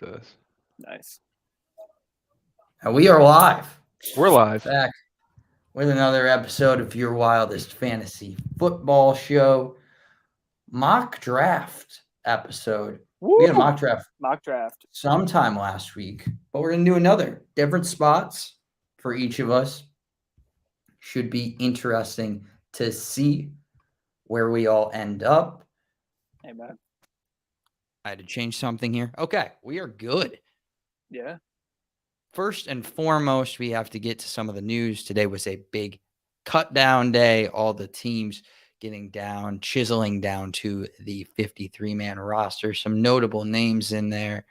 after this. Nice. And we are live. We're live. Back with another episode of Your Wildest Fantasy Football Show. Mock draft episode. Woo! We had a mock draft sometime last week, but we're going to do another. Different spots for each of us. Should be interesting to see where we all end up. Amen. I had to change something here. Okay, we are good. Yeah. First and foremost, we have to get to some of the news. Today was a big cut down day. All the teams getting down, chiseling down to the 53-man roster. Some notable names in there.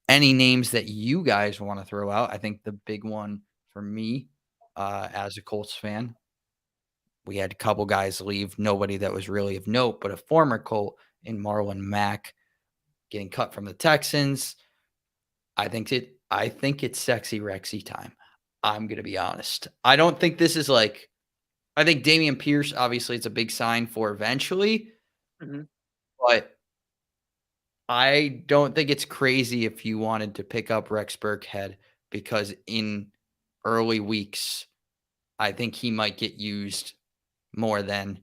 Any names that you guys want to throw out? I think the big one for me, as a Colts fan, we had a couple guys leave. Nobody that was really of note, but a former Colt in Marlon Mack getting cut from the Texans. I think it's sexy Rexy time. I'm going to be honest. I don't think this is like, I think Dameon Pierce, obviously it's a big sign for eventually, but I don't think it's crazy if you wanted to pick up Rex Burkhead, because in early weeks, I think he might get used more than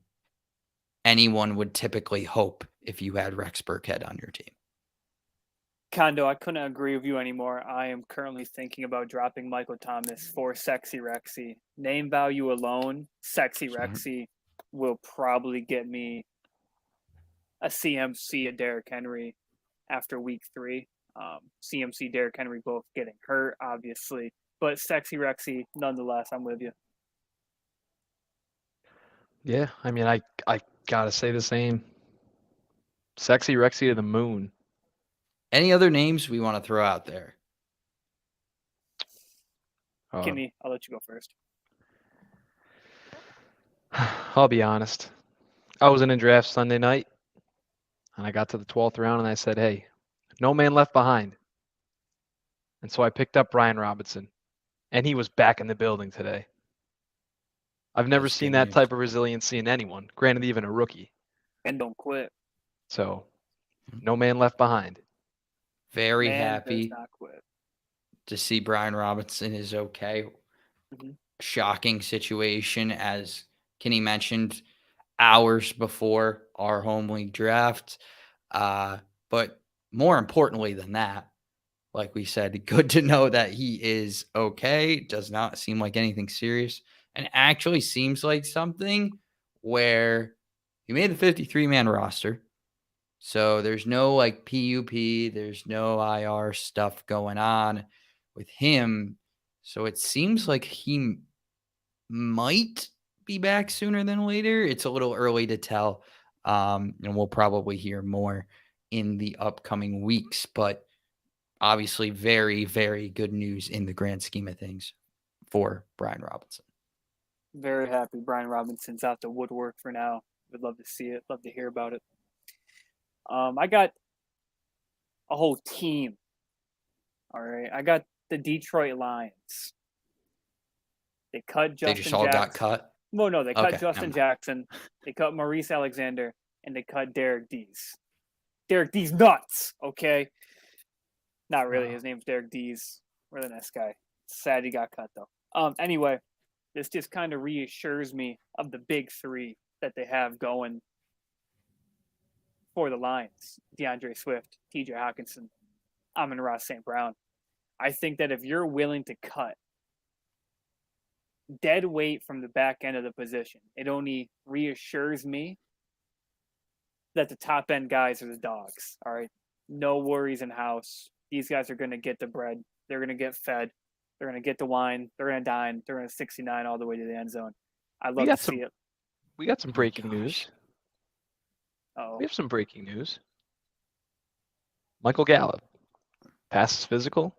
anyone would typically hope if you had Rex Burkhead on your team. Kondo, I couldn't agree with you anymore. I am currently thinking about dropping Michael Thomas for Sexy Rexy. Name value alone, Sexy Rexy will probably get me a CMC, a Derrick Henry after week 3. CMC, Derrick Henry both getting hurt, obviously. But Sexy Rexy, nonetheless, I'm with you. Yeah, I mean, I got to say the same. Sexy Rexy to the moon. Any other names we want to throw out there? Kimmy, I'll let you go first. I'll be honest. I was in a draft Sunday night, and I got to the 12th round, and I said, hey, no man left behind. And so I picked up Brian Robinson, and he was back in the building today. I've never seen that type of resiliency in anyone, granted even a rookie. And don't quit. So, no man left behind. Very happy to see Brian Robinson is okay. Shocking situation, as Kenny mentioned, hours before our home league draft. But more importantly than that, like we said, good to know that he is okay. Does not seem like anything serious, and actually seems like something where he made the 53-man roster. So there's no like PUP, there's no IR stuff going on with him. So it seems like he might be back sooner than later. It's a little early to tell. And we'll probably hear more in the upcoming weeks, but obviously very, very good news in the grand scheme of things for Brian Robinson. Very happy Brian Robinson's out the woodwork for now. Would love to see it. Love to hear about it. I got a whole team. All right. I got the Detroit Lions. They cut Justin Jackson. They just all got cut? Well, no, they cut Justin Jackson. They cut Maurice Alexander. And they cut Derek Dees. Derek Dees nuts, okay? Not really. His name's Derek Dees. Really nice guy. Sad he got cut, though. Anyway, this just kind of reassures me of the big 3 that they have going for the Lions. DeAndre Swift, TJ Hawkinson, Amon-Ra St. Brown. I think that if you're willing to cut dead weight from the back end of the position, it only reassures me that the top end guys are the dogs. All right. No worries in house. These guys are going to get the bread. They're going to get fed. They're going to get the wine. They're going to dine. They're going to 69 all the way to the end zone. I love to see it. We got some breaking news. Uh-oh. We have some breaking news. Michael Gallup passes physical.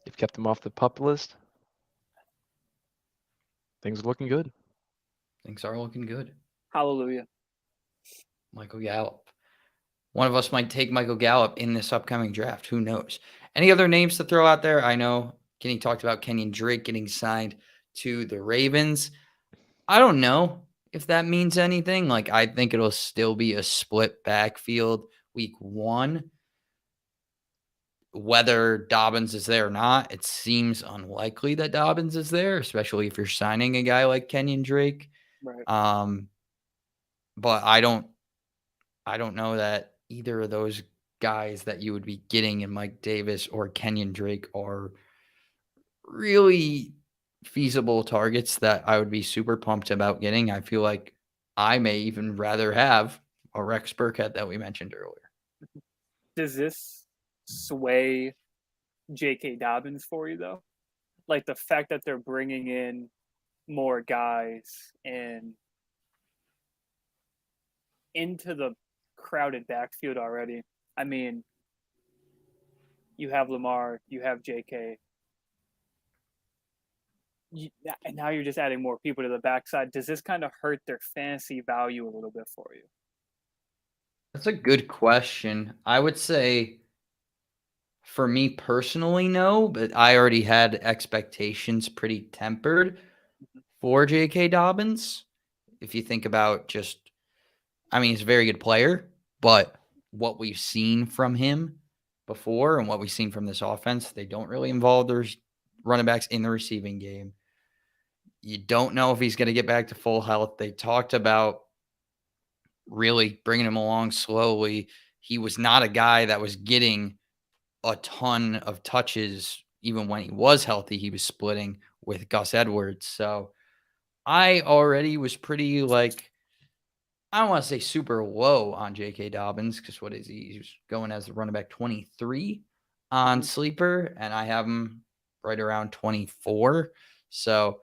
You've kept him off the PUP list. Things are looking good. Things are looking good. Hallelujah. Michael Gallup. One of us might take Michael Gallup in this upcoming draft. Who knows? Any other names to throw out there? I know Kenny talked about Kenyon Drake getting signed to the Ravens. I don't know if that means anything. Like, I think it'll still be a split backfield week 1. Whether Dobbins is there or not, it seems unlikely that Dobbins is there, especially if you're signing a guy like Kenyon Drake. Right. But I don't know that either of those guys that you would be getting in Mike Davis or Kenyon Drake are really feasible targets that I would be super pumped about getting. I feel like I may even rather have a Rex Burkhead that we mentioned earlier. Does this sway J.K. Dobbins for you, though? Like the fact that they're bringing in more guys and into the crowded backfield already. I mean, you have Lamar, you have J.K., and now you're just adding more people to the backside. Does this kind of hurt their fantasy value a little bit for you? That's a good question. I would say for me personally, no, but I already had expectations pretty tempered for J.K. Dobbins. If you think about he's a very good player, but what we've seen from him before and what we've seen from this offense, they don't really involve their running backs in the receiving game. You don't know if he's going to get back to full health. They talked about really bringing him along slowly. He was not a guy that was getting a ton of touches. Even when he was healthy, he was splitting with Gus Edwards. So I already was pretty I don't want to say super low on J.K. Dobbins because what is he? He's going as the running back 23 on Sleeper, and I have him right around 24. So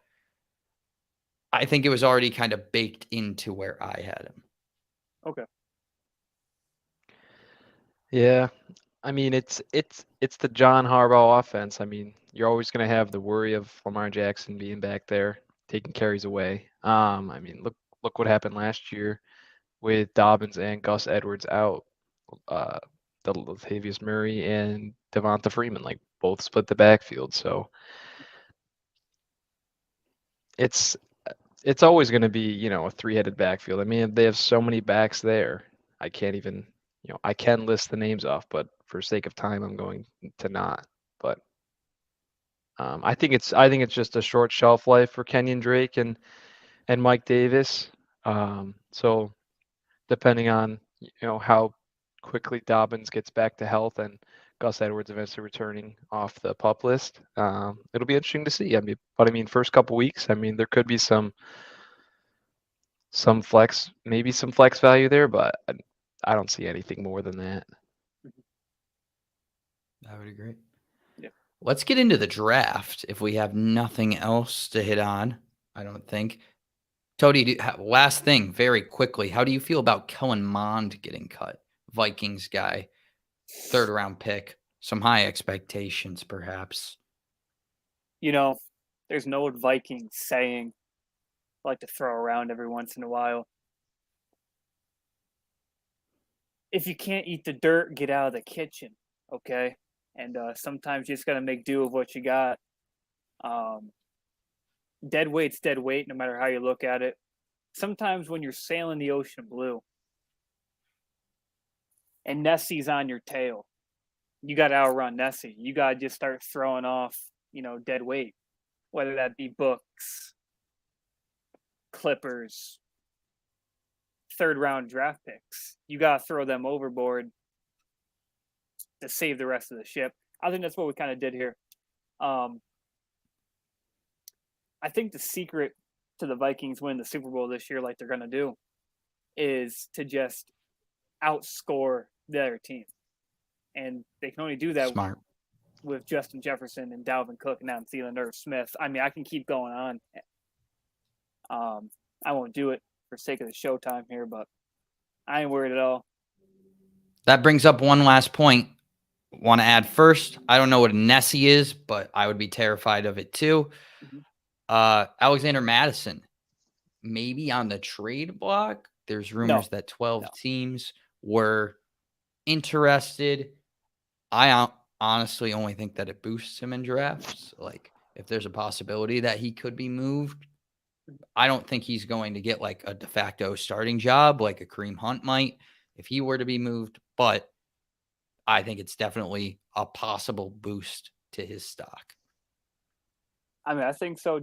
I think it was already kind of baked into where I had him. Okay. Yeah. I mean, it's the John Harbaugh offense. I mean, you're always going to have the worry of Lamar Jackson being back there, taking carries away. I mean, look what happened last year with Dobbins and Gus Edwards out. The Latavius Murray and Devonta Freeman both split the backfield. So it's always going to be, a three-headed backfield. I mean, they have so many backs there. I can't even, I can list the names off, but for sake of time, I'm going to not. But I think it's just a short shelf life for Kenyon Drake and Mike Davis. So depending on, how quickly Dobbins gets back to health and Gus Edwards eventually returning off the PUP list, it'll be interesting to see. I mean, first couple weeks, there could be some flex, maybe some flex value there, but I don't see anything more than that. I would agree. Yeah. Let's get into the draft if we have nothing else to hit on. I don't think. Tody, last thing, very quickly. How do you feel about Kellen Mond getting cut? Vikings guy, 3rd round pick. Some high expectations, perhaps. There's an old Viking saying I like to throw around every once in a while. If you can't eat the dirt, get out of the kitchen, okay? And sometimes you just got to make do with what you got. Dead weight's dead weight, no matter how you look at it. Sometimes when you're sailing the ocean blue and Nessie's on your tail, you got to outrun Nessie. You got to just start throwing off, dead weight, whether that be books, Clippers, 3rd round draft picks. You got to throw them overboard to save the rest of the ship. I think that's what we kind of did here. I think the secret to the Vikings winning the Super Bowl this year, like they're going to do, is to just outscore the other team. And they can only do that Smart. with Justin Jefferson and Dalvin Cook and Adam Thielen, Irv Smith. I mean, I can keep going on. I won't do it for sake of the showtime here, but I ain't worried at all. That brings up one last point. Want to add first, I don't know what a Nessie is, but I would be terrified of it too. Mm-hmm. Alexander Mattison, maybe on the trade block. There's rumors that 12 teams were interested. I honestly only think that it boosts him in drafts. If there's a possibility that he could be moved, I don't think he's going to get a de facto starting job like a Kareem Hunt might. If he were to be moved, but I think it's definitely a possible boost to his stock. I mean, I think so.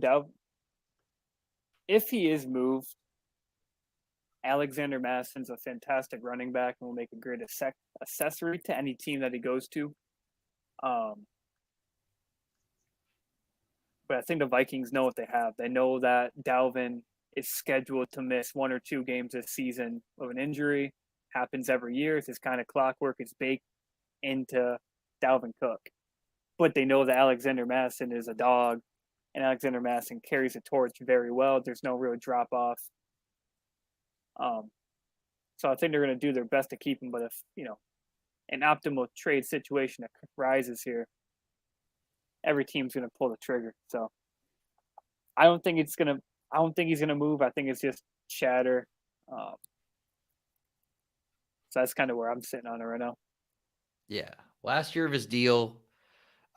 If he is moved, Alexander Madison's a fantastic running back and will make a great accessory to any team that he goes to. But I think the Vikings know what they have. They know that Dalvin is scheduled to miss 1 or 2 games this season of an injury. Happens every year. It's this kind of clockwork. It's baked into Dalvin Cook. But they know that Alexander Madison is a dog, and Alexander Madison carries the torch very well. There's no real drop off. So I think they're going to do their best to keep him. But if, an optimal trade situation arises here, every team's going to pull the trigger. So I don't think he's going to move. I think it's just chatter. So that's kind of where I'm sitting on it right now. Yeah. Last year of his deal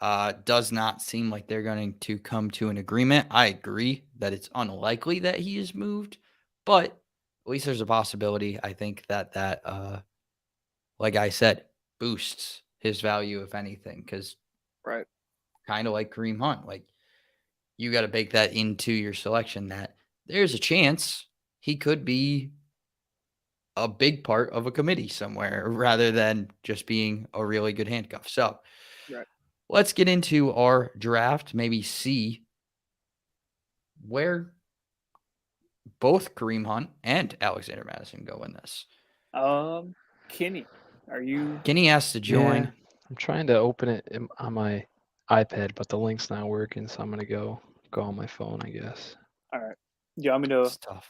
does not seem like they're going to come to an agreement. I agree that it's unlikely that he is moved, but at least there's a possibility. I think that like I said, boosts his value, if anything, because Right. kind of like Kareem Hunt, like you got to bake that into your selection that there's a chance he could be a big part of a committee somewhere rather than just being a really good handcuff. So Right. let's get into our draft, maybe see where both Kareem Hunt and Alexander Madison go in this. Kenny, are you? Kenny has to join. Yeah, I'm trying to open it on my iPad, but the link's not working, so I'm gonna go on my phone, I guess. All right. Do you want me to? It's tough.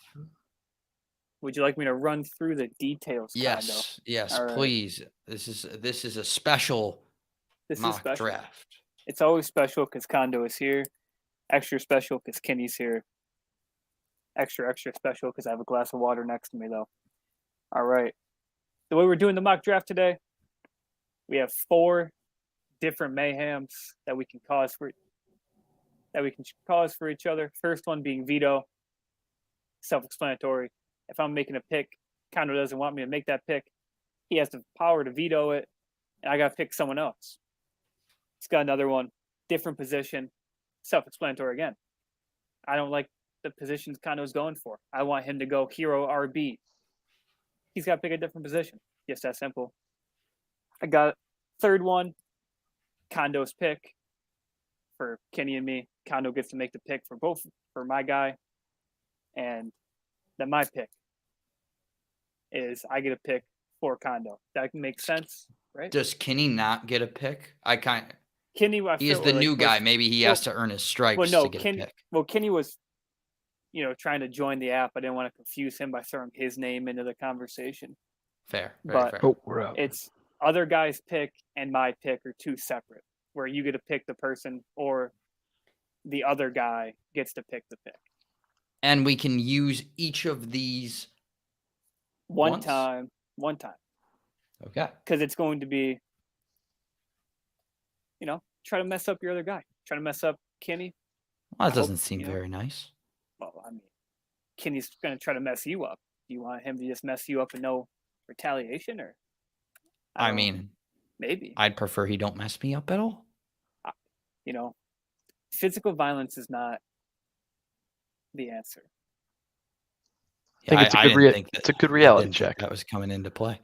Would you like me to run through the details? Yes, yes, All right. please. This is a special This is mock special. draft. It's always special because Kondo is here. Extra special because Kenny's here. Extra special because I have a glass of water next to me, though. All right. The way we're doing the mock draft today, we have 4 different mayhems that we can cause for each other. First one being veto. Self-explanatory. If I'm making a pick, Kondo doesn't want me to make that pick. He has the power to veto it, and I got to pick someone else. He's got another one, different position, self-explanatory again. I don't like the positions Kondo's going for. I want him to go hero RB. He's got to pick a different position. Just that simple. I got third one, Kondo's pick for Kenny and me. Kondo gets to make the pick for my guy. And then my pick is I get a pick for Kondo. That makes sense, right? Does Kenny not get a pick? Kenny, he is the new guy. Maybe he has to earn his stripes to get a pick. Well, Kenny was, trying to join the app. I didn't want to confuse him by throwing his name into the conversation. Fair. But Oh, we're up. it's other guy's pick and my pick are 2 separate, where you get to pick the person or the other guy gets to pick the pick. And we can use each of these One once? time. Okay. Because it's going to be, try to mess up your other guy. Try to mess up Kenny. Well, that doesn't seem very nice. Well, I mean, Kenny's going to try to mess you up. Do you want him to just mess you up and no retaliation, or? I mean, maybe. I'd prefer he don't mess me up at all. Physical violence is not the answer. I think it's a good reality check. That was coming into play.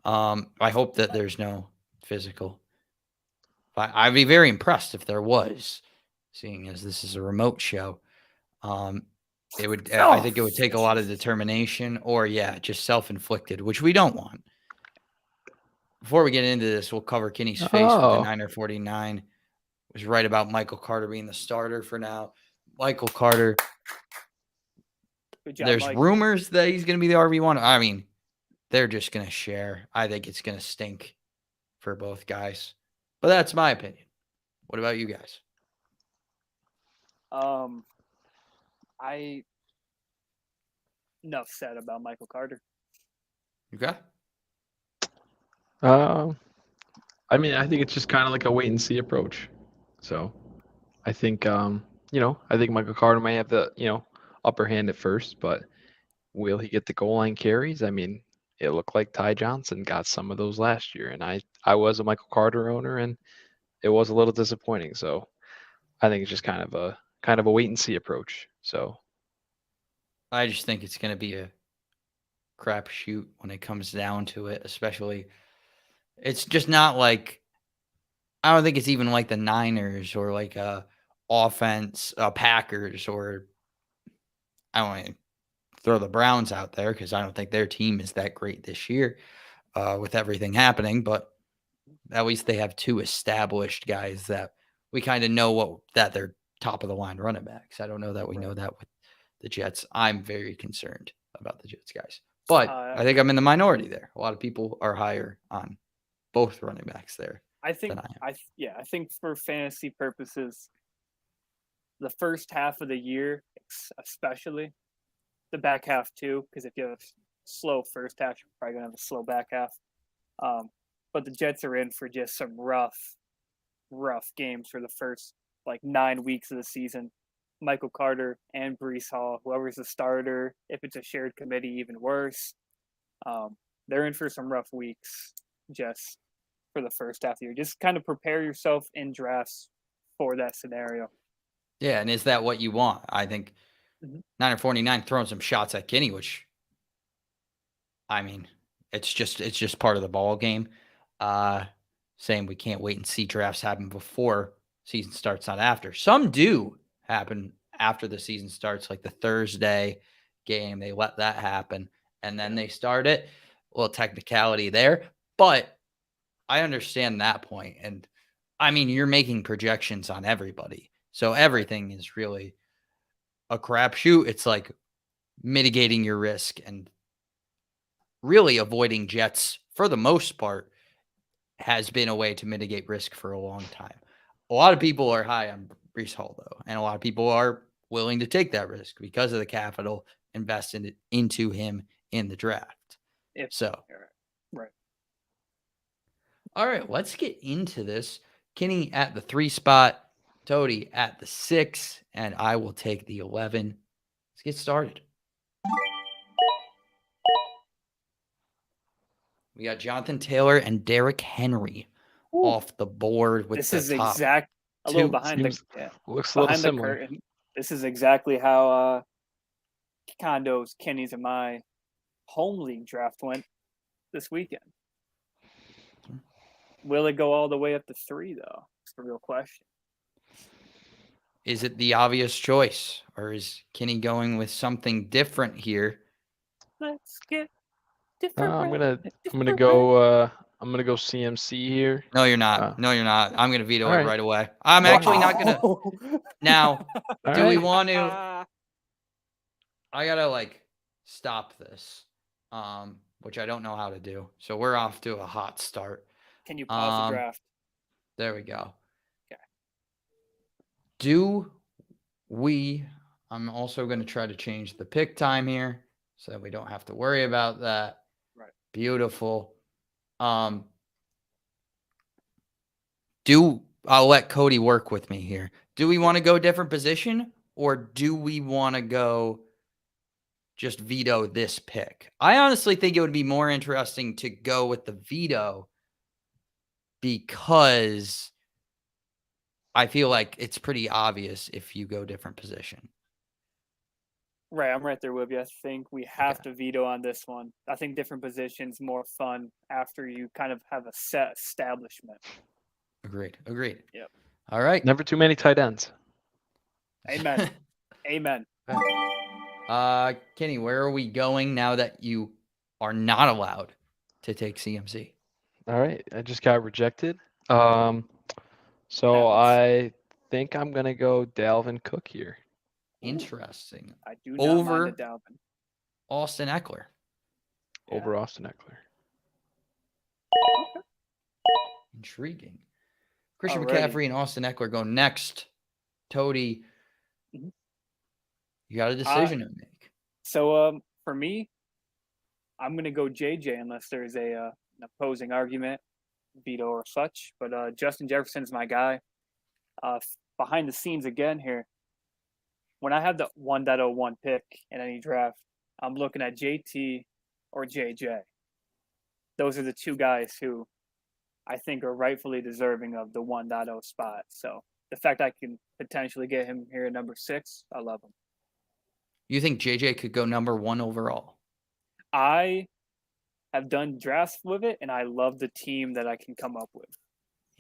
I hope that there's no physical. I'd be very impressed if there was, seeing as this is a remote show. It would. I think it would take a lot of determination, or just self-inflicted, which we don't want. Before we get into this, we'll cover Kenny's face with the Niner 49. Was right about Michael Carter being the starter for now. Michael Carter. Good job, There's Mike. rumors that he's going to be the RB1. I mean, they're just going to share. I think it's going to stink for both guys. But that's my opinion. What about you guys? Enough said about Michael Carter. Okay. I mean, I think it's just kind of like a wait and see approach. So I think, I think Michael Carter may have the, upper hand at first, but will he get the goal line carries? I mean, it looked like Ty Johnson got some of those last year, and I was a Michael Carter owner, and it was a little disappointing. So I think it's just kind of a wait and see approach. So I just think it's going to be a crapshoot when it comes down to it, especially. It's just not like, I don't think it's even like the Niners or like offense, Packers, or I don't want to throw the Browns out there because I don't think their team is that great this year with everything happening. But at least they have two established guys that we kind of know that they're top of the line running backs. I don't know that we know that with the Jets. I'm very concerned about the Jets guys, but I think I'm in the minority there. A lot of people are higher on both running backs there. I think I think for fantasy purposes, the first half of the year, especially the back half too, because if you have a slow first half, you're probably gonna have a slow back half. But the Jets are in for just some rough games for the first like 9 weeks of the season. Michael Carter and Breece Hall, whoever's the starter, if it's a shared committee, even worse. They're in for some rough weeks just for the first half of the year. Just kind of prepare yourself in drafts for that scenario. Yeah, and is that what you want? I think 949 throwing some shots at Kenny, which, I mean, it's just part of the ball game. Saying we can't wait and see drafts happen before season starts, not after. Some do happen after the season starts, like the Thursday game. They let that happen, and then they start it. A little technicality there, but I understand that point. And I mean, you're making projections on everybody, so everything is really a crapshoot. It's like mitigating your risk and really avoiding Jets for the most part has been a way to mitigate risk for a long time. A lot of people are high on Breece Hall, though, and a lot of people are willing to take that risk because of the capital invested into him in the draft. Right. All right, let's get into this. Kenny at the 3 spot, Toady at the 6, and I will take the 11. Let's get started. We got Jonathan Taylor and Derrick Henry off the board with this the is top a little behind looks a little behind the similar. curtain. This is exactly how Condo's, Kenny's, and my home league draft went this weekend. Will it go all the way up to 3 though? It's the real question. Is it the obvious choice, or is Kenny going with something different here? Let's get different. I'm gonna go CMC here. No, you're not. No, you're not. I'm gonna veto it right away. I'm Wow. actually not gonna. Now, do we want to? I gotta like stop this, which I don't know how to do. So we're off to a hot start. Can you pause the draft? There we go. Okay. Do we? I'm also going to try to change the pick time here so that we don't have to worry about that. Right. Beautiful. I'll let Cody work with me here. Do we want to go different position, or do we want to go just veto this pick? I honestly think it would be more interesting to go with the veto because I feel like it's pretty obvious if you go different position. Right, I'm right there with you. I think we have to veto on this one. I think different positions more fun after you kind of have a set establishment. Agreed. Yep. All right. Never too many tight ends. Amen. Amen. Kenny, where are we going now that you are not allowed to take CMC? All right, I just got rejected. So I think I'm gonna go Dalvin Cook here. Interesting. I do not mind a Dalvin. Austin Eckler. Over Austin Eckler. Intriguing. Christian McCaffrey and Austin Eckler go next. Toady, you got a decision to make. So for me, I'm going to go JJ unless there's an opposing argument, veto or such. But Justin Jefferson's my guy. Behind the scenes again here, when I have the 1.01 pick in any draft, I'm looking at JT or JJ. those are the two guys who I think are rightfully deserving of the 1.0 spot. So the fact I can potentially get him here at number 6, I love him. You think JJ could go number 1 overall? I have done drafts with it, and I love the team that I can come up with.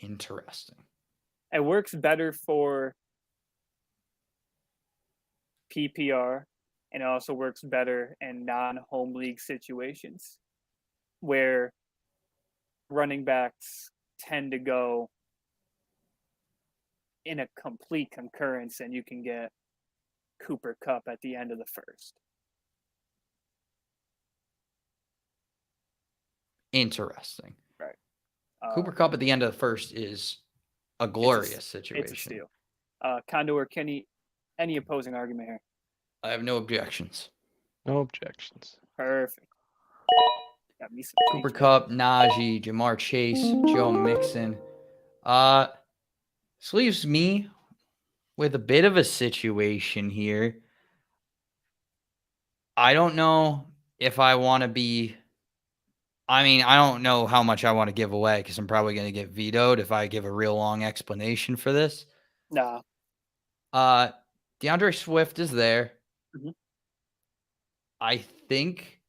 Interesting. It works better for PPR, and it also works better in non-home league situations where running backs tend to go in a complete concurrence, and you can get Cooper Kupp at the end of the first. Interesting. Right. Cooper Kupp at the end of the first is a glorious It's a situation. steal. Kondo or Kenny, any opposing argument here? I have no objections. No objections. Perfect. Got me some Cooper change there. Kupp, Najee, Jamar Chase, Joe Mixon. This leaves me with a bit of a situation here. I don't know if I want to be. I mean, I don't know how much I want to give away because I'm probably going to get vetoed if I give a real long explanation for this. Nah. DeAndre Swift is there. Mhm. I think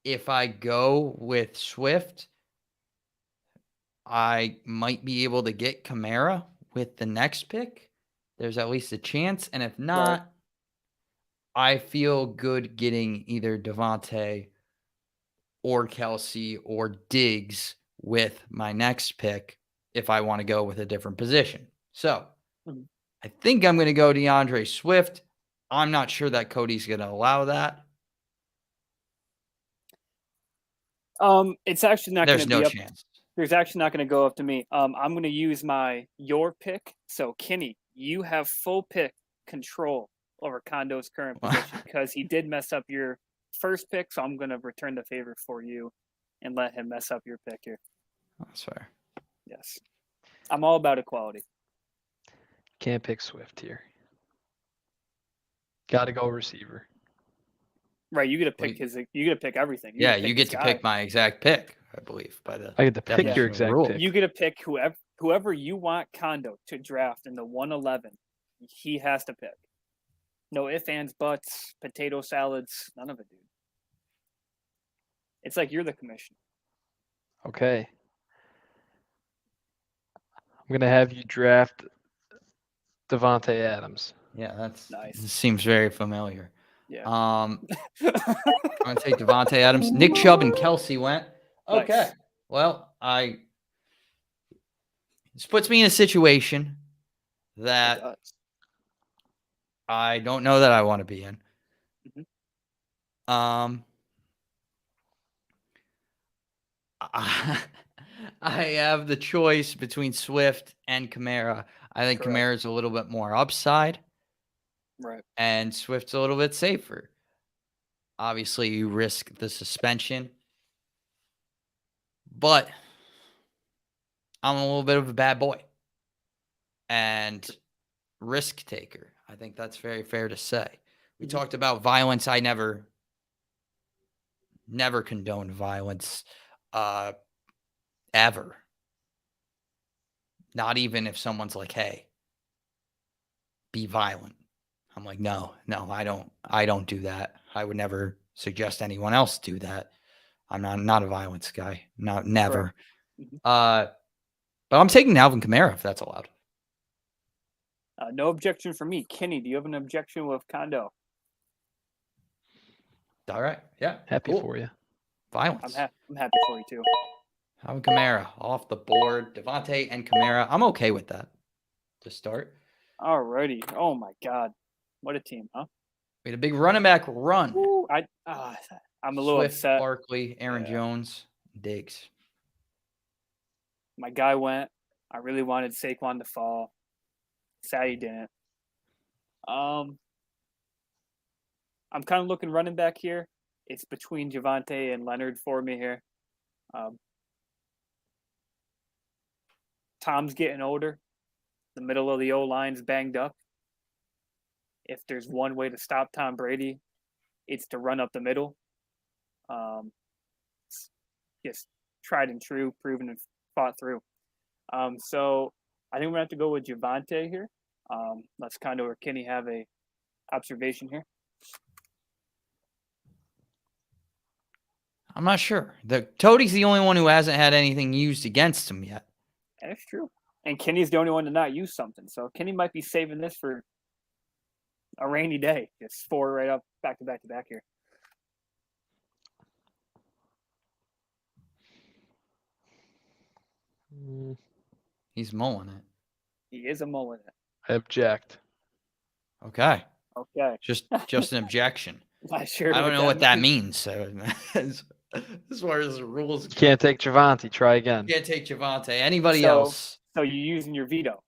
if I go with Swift, I might be able to get Kamara with the next pick. There's at least a chance. And if not, I feel good getting either Devontae or Kelsey or Diggs with my next pick if I want to go with a different position. So I think I'm going to go DeAndre Swift. I'm not sure that Cody's going to allow that. It's actually not going There's to no be up. chance. There's actually not going to go up to me. I'm going to use your pick. So Kenny, you have full pick control over Kondo's current position because he did mess up your first pick. So I'm going to return the favor for you and let him mess up your pick here. That's fair. Yes. I'm all about equality. Can't pick Swift here. Got to go receiver. Right, you get to pick you get to pick everything. You get to pick my exact pick, I believe, by the I get to pick definition your of the exact rule. pick. You get to pick whoever you want Kondo to draft in the 111. He has to pick. No ifs, ands, buts, potato salads, none of it, dude. It's like you're the commissioner. Okay. I'm going to have you draft Devontae Adams. Yeah, that's Nice. Seems very familiar. Yeah. I'm going to take Devontae Adams. Nick Chubb and Kelsey went. Okay. Nice. Well, this puts me in a situation that I don't know that I want to be in. Mhm. I have the choice between Swift and Kamara. I think Correct. Kamara's a little bit more upside. Right. And Swift's a little bit safer. Obviously, you risk the suspension. But I'm a little bit of a bad boy. And risk taker. I think that's very fair to say. We talked about violence. I never condoned violence ever. Not even if someone's like, hey, be violent. I'm like, no, I don't do that. I would never suggest anyone else do that. I'm not a violence guy. Never. But I'm taking Alvin Kamara if that's allowed. No objection from me. Kenny, do you have an objection with Kondo? All right. Yeah. Happy cool. for you. Violence. I'm happy for you too. Alvin Kamara off the board. Devontae and Kamara. I'm okay with that to start. Alrighty. Oh my God. What a team, huh? We had a big running back run. Ooh, I'm a little Swift, upset. Barkley, Aaron Jones, Diggs. My guy went. I really wanted Saquon to fall. Sad he didn't. I'm kind of looking running back here. It's between Javonte and Leonard for me here. Tom's getting older. The middle of the O-line's banged up. If there's one way to stop Tom Brady, it's to run up the middle. just tried and true, proven and fought through. So I think we're gonna have to go with Javante here. That's kind of where Kenny have a observation here. I'm not sure. Toadie's the only one who hasn't had anything used against him yet. That's true. And Kenny's the only one to not use something. So Kenny might be saving this for a rainy day. Just 4 right up back to back to back here. He's mulling it. He is a mullet. I object. Okay. Okay. Just an objection. Not sure. I don't know what that means. So as far as the rules, Can't take Javante. Try again. can't take Javante. Anybody So- else? So you're using your veto.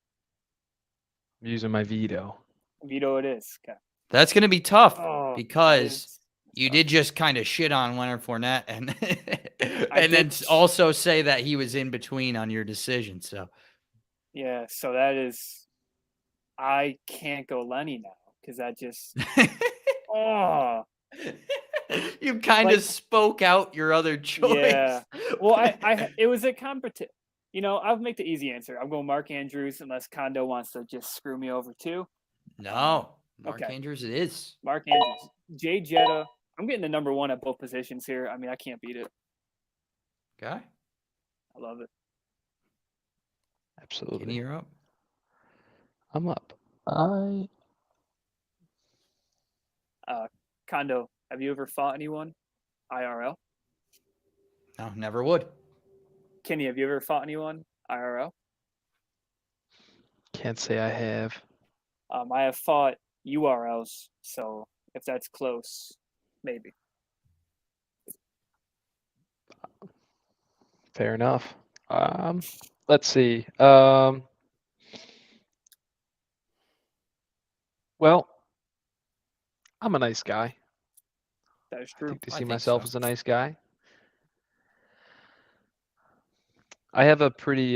I'm using my veto. Veto it is. Okay. That's going to be tough Oh, because you tough. did just kind of shit on Leonard Fournette and and then did. also say that he was in between on your decision. So Yeah. So that is. I can't go Lenny now because that just. Oh. you kind of Like- spoke out your other choice. Yeah. Well, I it was a competition. I'll make the easy answer. I'm going Mark Andrews unless Kondo wants to just screw me over too. No, Mark Okay. Andrews, it is. Mark Andrews, Jay Jetta. I'm getting the number one at both positions here. I mean, I can't beat it. Okay, I love it. Absolutely. Kenny, you're up. I'm up. Kondo, have you ever fought anyone IRL? No, never would. Kenny, have you ever fought anyone IRL? Can't say I have. I have fought URLs, so if that's close, maybe. Fair enough. Let's see. Well, I'm a nice guy. That is I true. think they I see think myself so. as a nice guy. I have a pretty,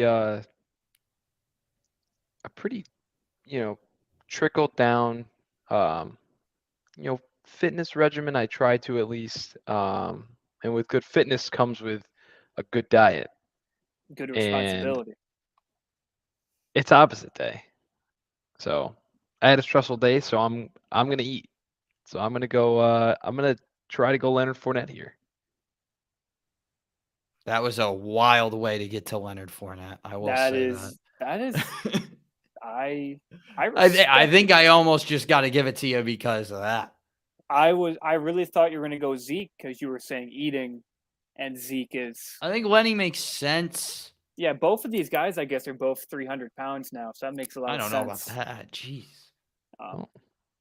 trickled down, fitness regimen. I try to at least, and with good fitness comes with a good diet. Good And- responsibility. It's opposite day. So I had a stressful day, so I'm gonna eat. So I'm gonna go. I'm gonna try to go Leonard Fournette here. That was a wild way to get to Leonard Fournette. I will That say is. that. I I respect think it. I almost just got to give it to you because of that. I really thought you were gonna go Zeke because you were saying eating, and Zeke is. I think Lenny makes sense. Yeah, both of these guys, I guess, are both 300 pounds now, so that makes a lot I of don't sense. know about that. Jeez.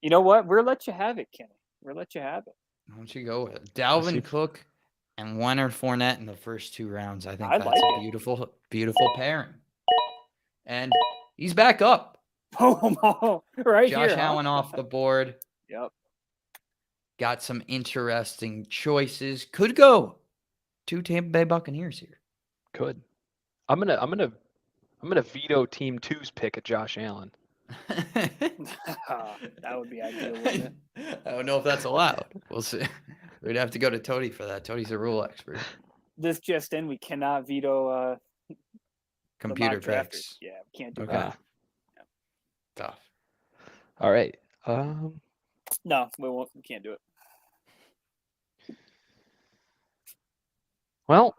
You know what? We'll let you have it, Kenny. We'll let you have it. Why don't you go with it? see Dalvin if- Cook and Leonard Fournette in the first 2 rounds. I think I that's like a it. beautiful, beautiful pairing. And he's back up. Oh, right Josh here. huh? Allen off the board. Yep. Got some interesting choices. Could go 2 Tampa Bay Buccaneers here. Could. I'm gonna veto Team 2's pick of Josh Allen. That would be ideal, wouldn't it? I don't know if that's allowed. We'll see. We'd have to go to Toady for that. Toady's a rule expert. This just in, we cannot veto the Computer mock drafters. picks. Yeah, we can't do Okay. that. Tough. All right. No, we won't. We can't do it. Well,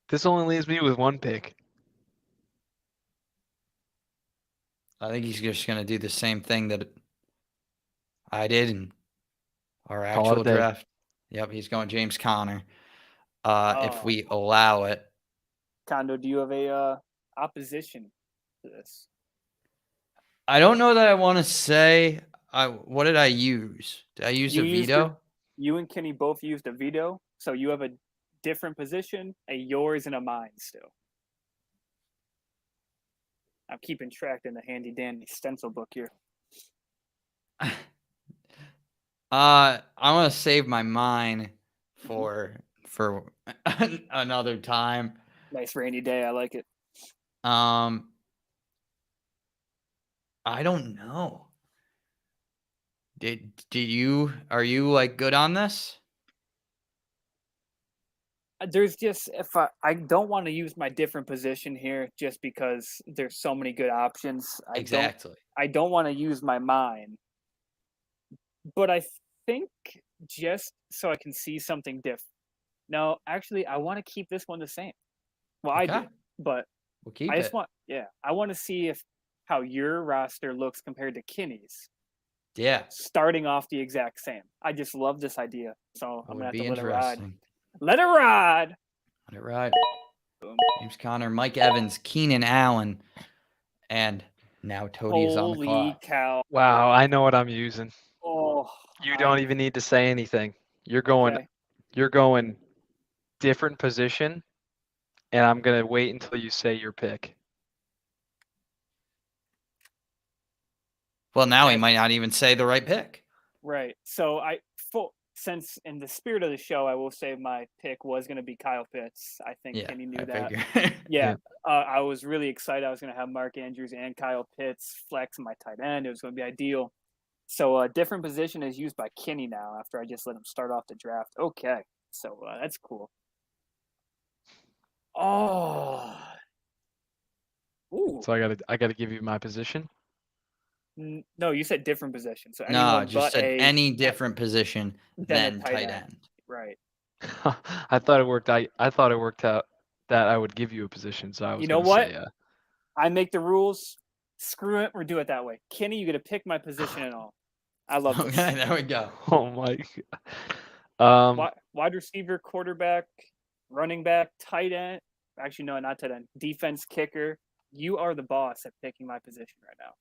this only leaves me with one pick. I think he's just going to do the same thing that I did in our Call it actual a day. draft. Yep, he's going James Conner. Oh. If we allow it. Kondo, do you have a opposition to this? I don't know that I want to say. What did I use? Did I use You a used veto? You and Kenny both used a veto, so you have a different position, a yours and a mine still. I'm keeping track in the handy dandy stencil book here. I want to save my mine for another time. Nice rainy day. I like it. I don't know. Are you like good on this? There's just if I don't want to use my different position here just because there's so many good options. Exactly. I don't want to use my mind, but I think just so I can see something different. No, actually, I want to keep this one the same. Well, I Okay. do, but We'll keep I just it. I want to see if how your roster looks compared to Kinney's, Yeah. starting off the exact same. I just love this idea, so That I'm gonna would have be to let it ride. interesting. Let it ride. Let it ride. Boom. James Conner, Mike Evans, Keenan Allen, and now Toady is on the Holy clock. cow! Wow, I know what I'm using. Oh, You don't even need to say anything. You're going different position, and I'm gonna wait until you say your pick. Well, now he Yes. might not even say the right pick. Right. So since in the spirit of the show, I will say my pick was going to be Kyle Pitts. I think Yeah, Kenny knew I that. figure. Yeah. I was really excited. I was going to have Mark Andrews and Kyle Pitts flex my tight end. It was going to be ideal. So a different position is used by Kenny now after I just let him start off the draft. Okay. So that's cool. Oh. Ooh. So I gotta give you my position. No, you said different position. So No, anyone just but said any different position than than a tight end. Right. I thought it worked. I thought it worked out that I would give you a position, so I was You know gonna what? say, I make the rules. Screw it. We're do it that way. Kenny, you get to pick my position and all. I love this. Okay, there we go. oh my God. Wide receiver, quarterback, running back, tight end. Actually, no, not tight end. Defense, kicker. You are the boss at picking my position right now.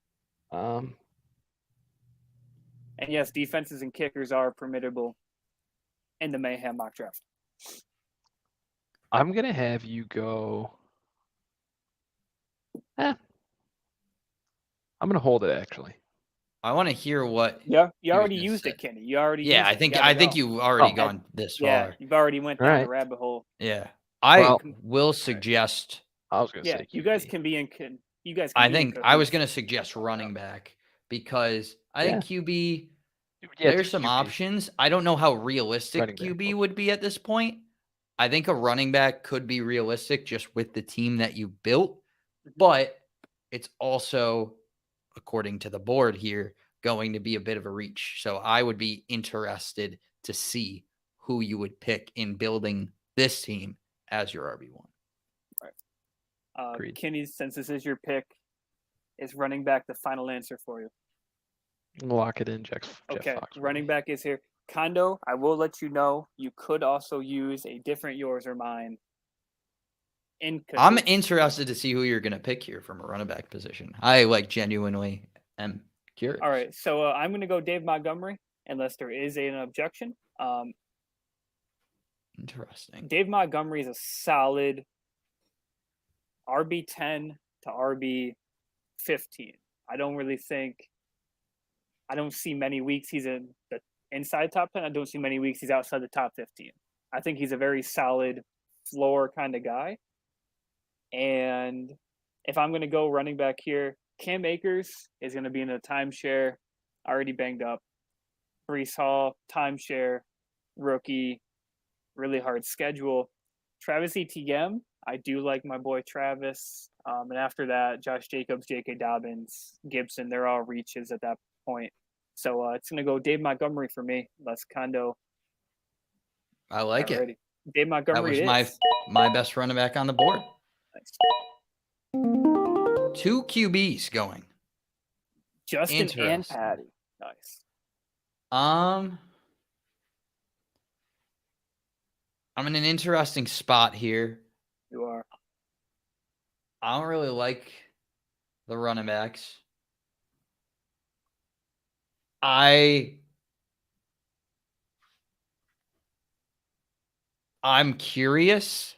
And yes, defenses and kickers are permittable in the Mayhem mock draft. I'm gonna have you go. I'm gonna hold it actually. I want to hear what. Yeah, you he was already gonna used say. it, Kenny. You already Yeah, used I it. think You gotta go. you've already Oh. gone this Yeah, far. you've already went down the rabbit hole. Yeah, I Well- will suggest. I was gonna Yeah, say you guys QB. can be in. You guys. Can I be in think I was cahoots. going to suggest running back because I think QB. Yeah, There's do some QB. options. I don't know how realistic Running back, QB both. would be at this point. I think a running back could be realistic just with the team that you built, but it's also, according to the board here, going to be a bit of a reach. So I would be interested to see who you would pick in building this team as your RB1. Agreed. Kenny, since this is your pick, is running back the final answer for you? Lock it in, Jeff Okay, Fox. running back is here. Kondo, I will let you know, you could also use a different yours or mine. I'm interested to see who you're going to pick here from a running back position. I genuinely am curious. All right, so I'm going to go Dave Montgomery, unless there is an objection. Interesting. Dave Montgomery is a solid RB10 to RB15. I don't see many weeks he's in the inside top 10. I don't see many weeks he's outside the top 15. I think he's a very solid floor kind of guy. And if I'm going to go running back here, Cam Akers is going to be in a timeshare, already banged up. Breece Hall, timeshare, rookie, really hard schedule. Travis Etienne, I do like my boy Travis. And after that, Josh Jacobs, J.K. Dobbins, Gibson, they're all reaches at that point. So it's going to go Dave Montgomery for me. Les Kondo. I like it. Dave Montgomery that was my best running back on the board. Nice. 2 QBs going. Justin and Patty. Nice. I'm in an interesting spot here. You are. I don't really like the running backs. I'm curious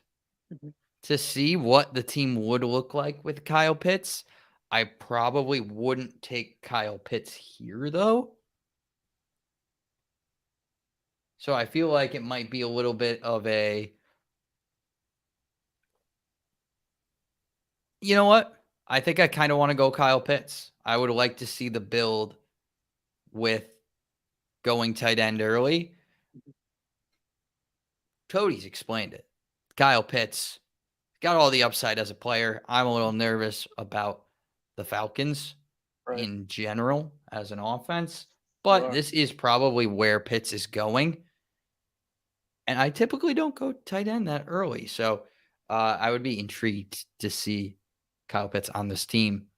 to see what the team would look like with Kyle Pitts. I probably wouldn't take Kyle Pitts here, though. So I feel like it might be a little bit of a, you know what? I think I kind of want to go Kyle Pitts. I would like to see the build with going tight end early. Cody's explained it. Kyle Pitts got all the upside as a player. I'm a little nervous about the Falcons Right. in general as an offense, but Sure. this is probably where Pitts is going. And I typically don't go tight end that early. So I would be intrigued to see Kyle Pitts on this team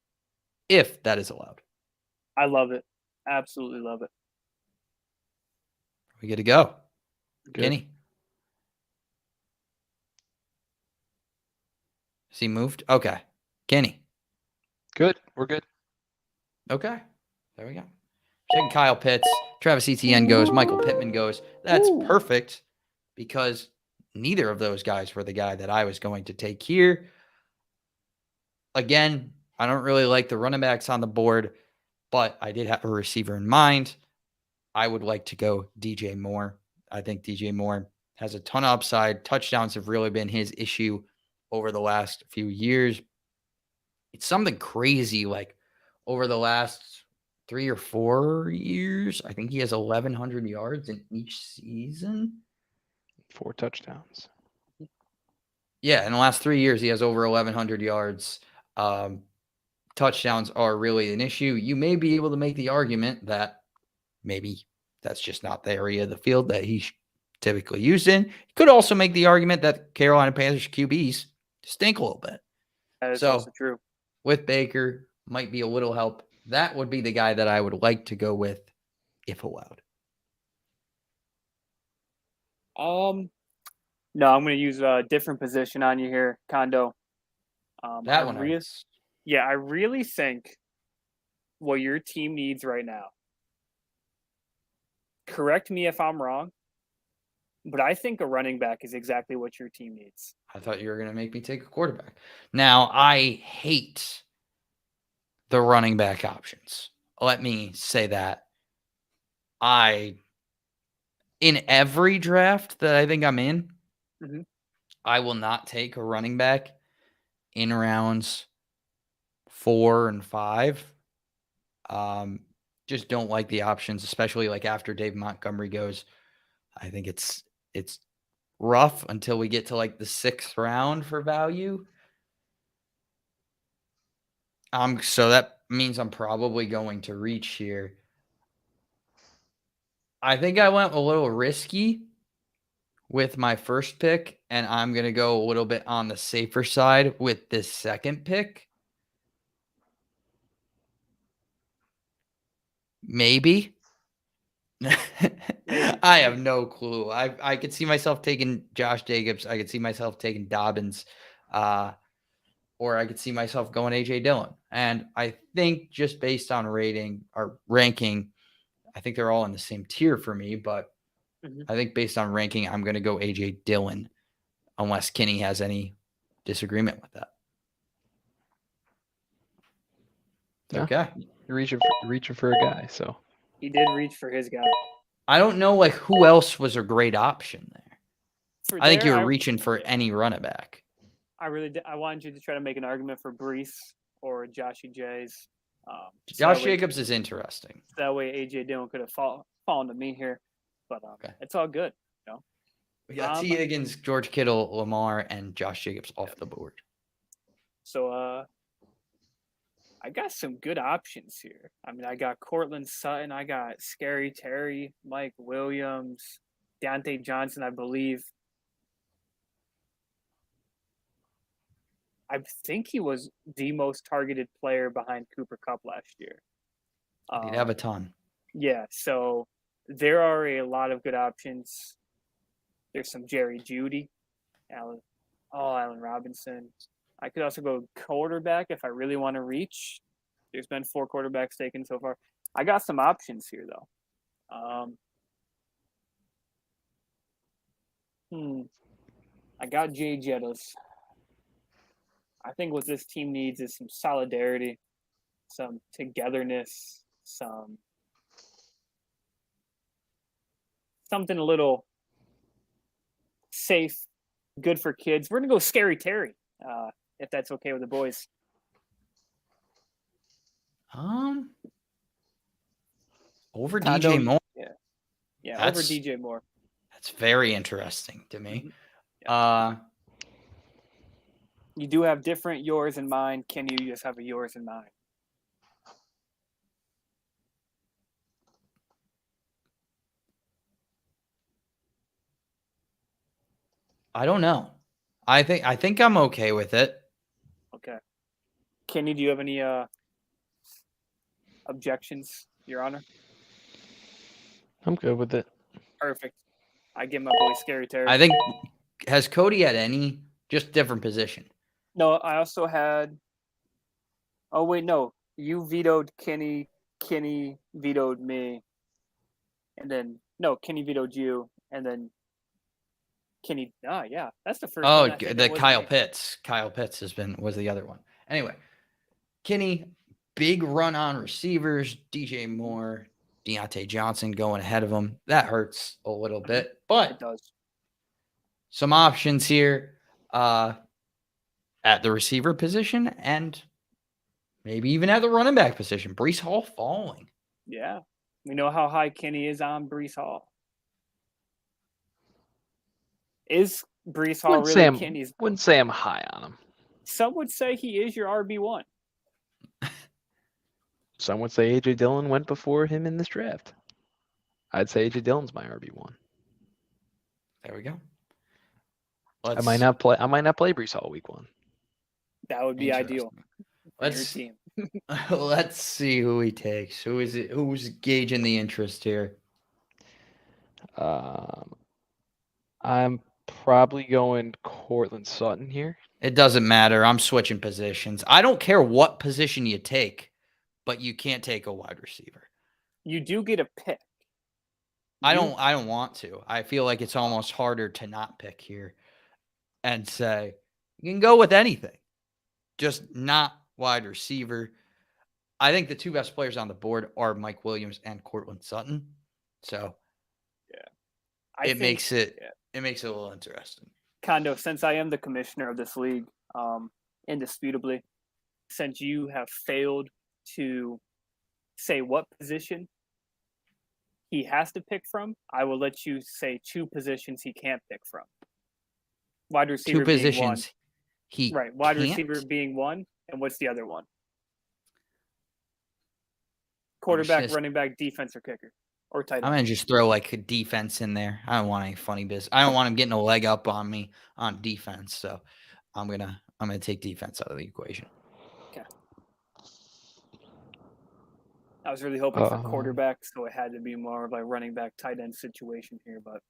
if that is allowed. I love it. Absolutely love it. We get to go. Good. Kenny. Is he moved? Okay. Kenny. Good. We're good. Okay. There we go. Checking Kyle Pitts. Travis Etienne goes. Michael Pittman goes. That's Ooh. perfect because neither of those guys were the guy that I was going to take here. Again, I don't really like the running backs on the board, but I did have a receiver in mind. I would like to go DJ Moore. I think DJ Moore has a ton of upside. Touchdowns have really been his issue over the last few years. It's something crazy like over the last 3 or 4 years. I think he has 1,100 yards in each season. 4 touchdowns. Yeah, in the last 3 years, he has over 1,100 yards. Touchdowns are really an issue. You may be able to make the argument that maybe that's just not the area of the field that he's typically used in. You could also make the argument that Carolina Panthers QBs stink a little bit. That is So- also true. With Baker, might be a little help. That would be the guy that I would like to go with if allowed. No, I'm going to use a different position on you here, Kondo. That I one. rea- Yeah, I really think what your team needs right now. Correct me if I'm wrong, but I think a running back is exactly what your team needs. I thought you were going to make me take a quarterback. Now, I hate the running back options. Let me say that. In every draft that I think I'm in, Mhm. I will not take a running back in rounds 4 and 5. Just don't like the options, especially like after Dave Montgomery goes. I think it's rough until we get to like the 6th round for value. So that means I'm probably going to reach here. I think I went a little risky with my first pick, and I'm going to go a little bit on the safer side with this second pick. Maybe. I have no clue. I could see myself taking Josh Jacobs. I could see myself taking Dobbins. Or I could see myself going A.J. Dillon. And I think just based on rating or ranking, I think they're all in the same tier for me. But Mhm. I think based on ranking, I'm going to go A.J. Dillon unless Kenny has any disagreement with that. No. Okay. You're reaching for a guy. So He did reach for his guy. I don't know like who else was a great option there. For I think you there, were reaching for any running back. I really did. I wanted you to try to make an argument for Brees or Joshy J's. So Josh that way- Jacobs is interesting. That way, AJ Dillon could have fallen to me here, but Okay. it's all good. We got Um, T. Higgins, George Kittle, Lamar, and Josh Jacobs off the board. So I got some good options here. I mean, I got Cortland Sutton, I got Scary Terry, Mike Williams, Deontay Johnson, I believe. I think he was the most targeted player behind Cooper Kupp last year. He'd have a ton. Yeah, so there are a lot of good options. There's some Jerry Jeudy, Allen Robinson. I could also go quarterback if I really want to reach. There's been 4 quarterbacks taken so far. I got some options here, though. I got Jay Jettas. I think what this team needs is some solidarity, some togetherness, something a little safe, good for kids. We're gonna go Scary Terry, if that's okay with the boys. Over Kondo, DJ Moore. Yeah, over That's- DJ Moore. That's very interesting to me. Mhm. You do have different yours and mine. Can you just have a yours and mine? I don't know. I think I'm okay with it. Okay. Kenny, do you have any objections, Your Honor? I'm good with it. Perfect. I give my boy Scary Terry. I think has Cody had any just different position? No, I also had. Oh wait, no. You vetoed Kenny. Kenny vetoed me, and then no, Kenny vetoed you, and then Kenny. Ah, yeah, that's the first Oh, one. I think the it was Kyle me. Pitts. Kyle Pitts was the other one. Anyway, Kenny, big run on receivers. DJ Moore, Deontay Johnson going ahead of him. That hurts a little bit, It but does. some options here at the receiver position and maybe even at the running back position. Brees Hall falling. Yeah, we know how high Kenny is on Brees Hall. Is Brees Hall really Kenny's? Wouldn't say I'm high on him. Some would say he is your RB1. Some would say AJ Dillon went before him in this draft. I'd say AJ Dillon's my RB1. There we go. I might not play Brees Hall week 1. That would be ideal for your Let's team. let's see who he takes. Who is it? Who's gauging the interest here? I'm probably going Cortland Sutton here. It doesn't matter. I'm switching positions. I don't care what position you take, but you can't take a wide receiver. You do get a pick. I don't want to. I feel like it's almost harder to not pick here and say you can go with anything, just not wide receiver. I think the two best players on the board are Mike Williams and Cortland Sutton. So it makes it a little interesting. Kondo, since I am the commissioner of this league, indisputably, since you have failed to say what position he has to pick from, I will let you say 2 positions he can't pick from. Wide receiver 2 being positions. one. He Right, wide can't? receiver being one, and what's the other one? Quarterback, running back, defense, or kicker, or tight end. I'm gonna just throw like a defense in there. I don't want any funny business. I don't want him getting a leg up on me on defense. So I'm gonna take defense out of the equation. Okay. I was really hoping for quarterback, so it had to be more of a running back, tight end situation here, but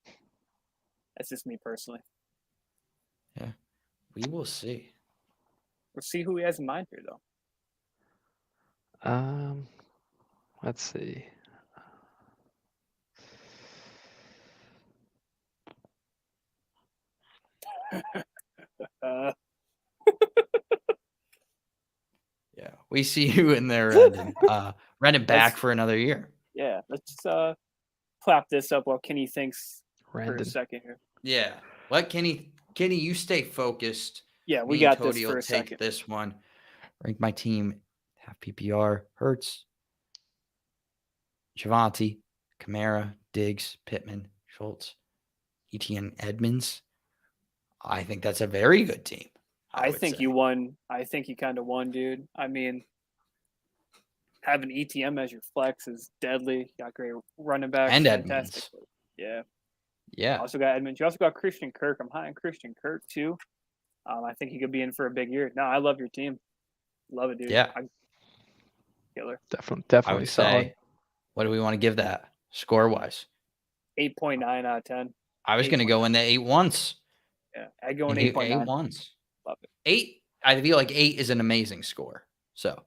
that's just me personally. Yeah, we will see. We'll see who he has in mind here, though. Let's see. Yeah, we see you in there, Rendon. Rendon back for another year. Yeah, let's clap this up while Kenny thinks for a Rendon. second here. Yeah, let Kenny, you stay focused. Yeah, we Me and got this Cody for will a take second. this one. Rank my team. Have PPR. Hurts. Javonte, Kamara, Diggs, Pittman, Schultz, Etienne, Edmonds. I think that's a very good team. I think you won. I think you kind of won, dude. I mean, having ETM as your flex is deadly. You got great running backs. And fantastic. Edmonds. Yeah. Yeah. Also got Edmonds. You also got Christian Kirk. I'm high on Christian Kirk, too. I think he could be in for a big year. No, I love your team. Love it, dude. Yeah. Killer. Definitely I would solid. say, what do we want to give that score-wise? 8.9 out of 10. I was going to go in the 8 once. Yeah, I go in 8 8.9. once. Love it. 8. I feel like 8 is an amazing score. So.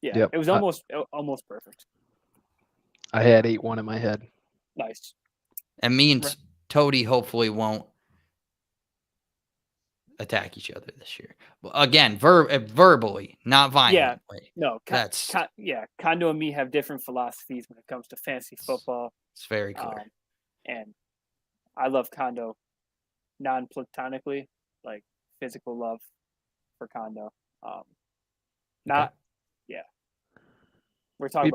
Yeah, It was almost perfect. I had 8-1 in my head. Nice. And me and Toady hopefully won't attack each other this year. Again, verbally, not violently. No, Kondo and me have different philosophies when it comes to fantasy football. It's very clear. And I love Kondo non-platonically, like physical love for Kondo. We're talking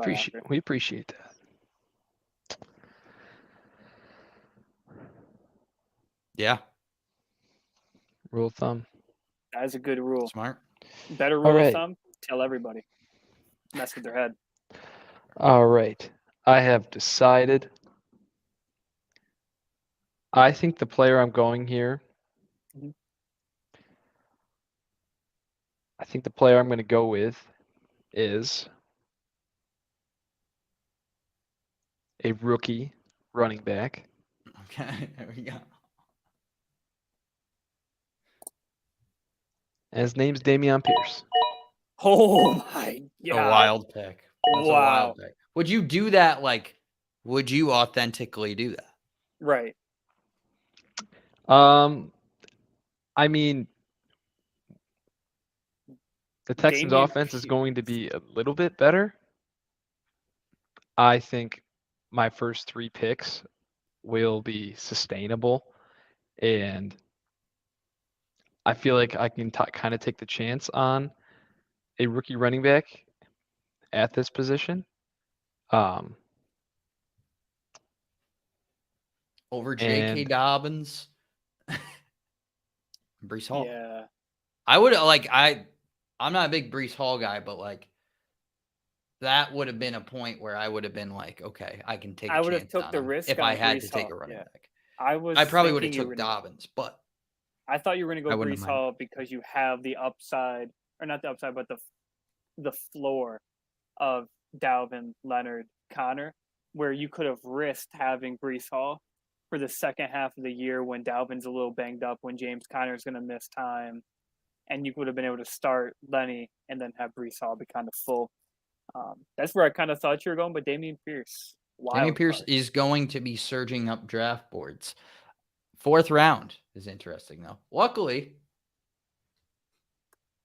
we appreciate that. Yeah. Rule of thumb. That is a good rule. Smart. Better All rule of right. thumb: tell everybody. Mess with their head. All right. I have decided. I think the player I'm going here. Mhm. I think the player I'm going to go with is a rookie running back. Okay, there we go. And his name's Dameon Pierce. Oh my A god! wild pick. That's a Wow. wild pick. Would you do that? Like, would you authentically do that? Right. I mean, the Texans' Dameon offense is Pierce. going to be a little bit better. I think my first 3 picks will be sustainable, and I feel like I can kind of take the chance on a rookie running back at this position. Over J.K. And Dobbins, Brees Hall. Yeah. I would I'm not a big Brees Hall guy, but like that would have been a point where I would have been like, okay, I can take a I would have chance took on the him risk if I on had Brees to take Hall, a running yeah. back. I probably would have thinking you took were gonna- Dobbins, but I thought you were going to I go wouldn't Brees have minded. Hall because you have the upside, or not the upside, but the floor of Dalvin, Leonard, Connor, where you could have risked having Brees Hall for the second half of the year when Dalvin's a little banged up, when James Conner's going to miss time, and you would have been able to start Lenny and then have Brees Hall be kind of full. That's where I kind of thought you were going, but Dameon Pierce. Dameon Pierce is going to be surging up draft boards. 4th round is interesting, though. Luckily,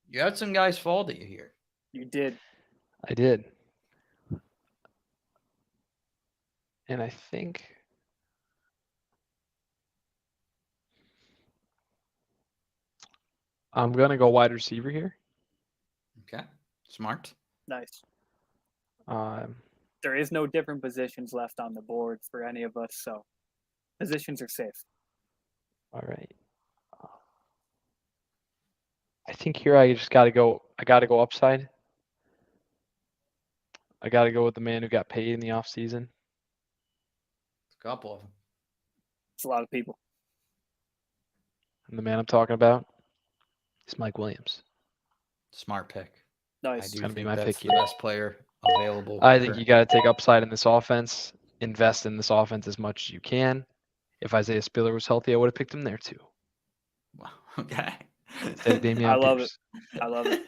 you had some guys fall to you here. You did. I did. And I think I'm going to go wide receiver here. Okay. Smart. Nice. Um, There is no different positions left on the board for any of us, so positions are safe. all right. I think here I just got to go. I got to go upside. I got to go with the man who got paid in the offseason. A couple of them. It's a lot of people. And the man I'm talking about is Mike Williams. Smart pick. Nice. I It's do gonna be think my that's pick the here. best player available. I think you got to take upside in this offense, invest in this offense as much as you can. If Isaiah Spiller was healthy, I would have picked him there too. Wow. Okay. Instead of Dameon I love Pierce. I love it.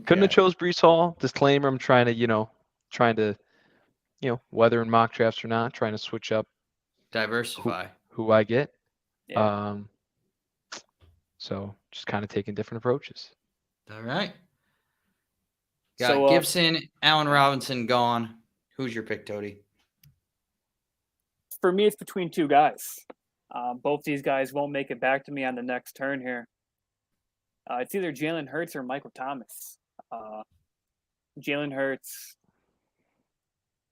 Couldn't have Okay. chose Brees Hall. Disclaimer: I'm trying to, whether in mock drafts or not, trying to switch up Diversify. who I get. Yeah. So just kind of taking different approaches. All right. Got So, Gibson, Allen Robinson gone. Who's your pick, Tody? for me, it's between 2 guys. Both these guys won't make it back to me on the next turn here. It's either Jalen Hurts or Michael Thomas. Jalen Hurts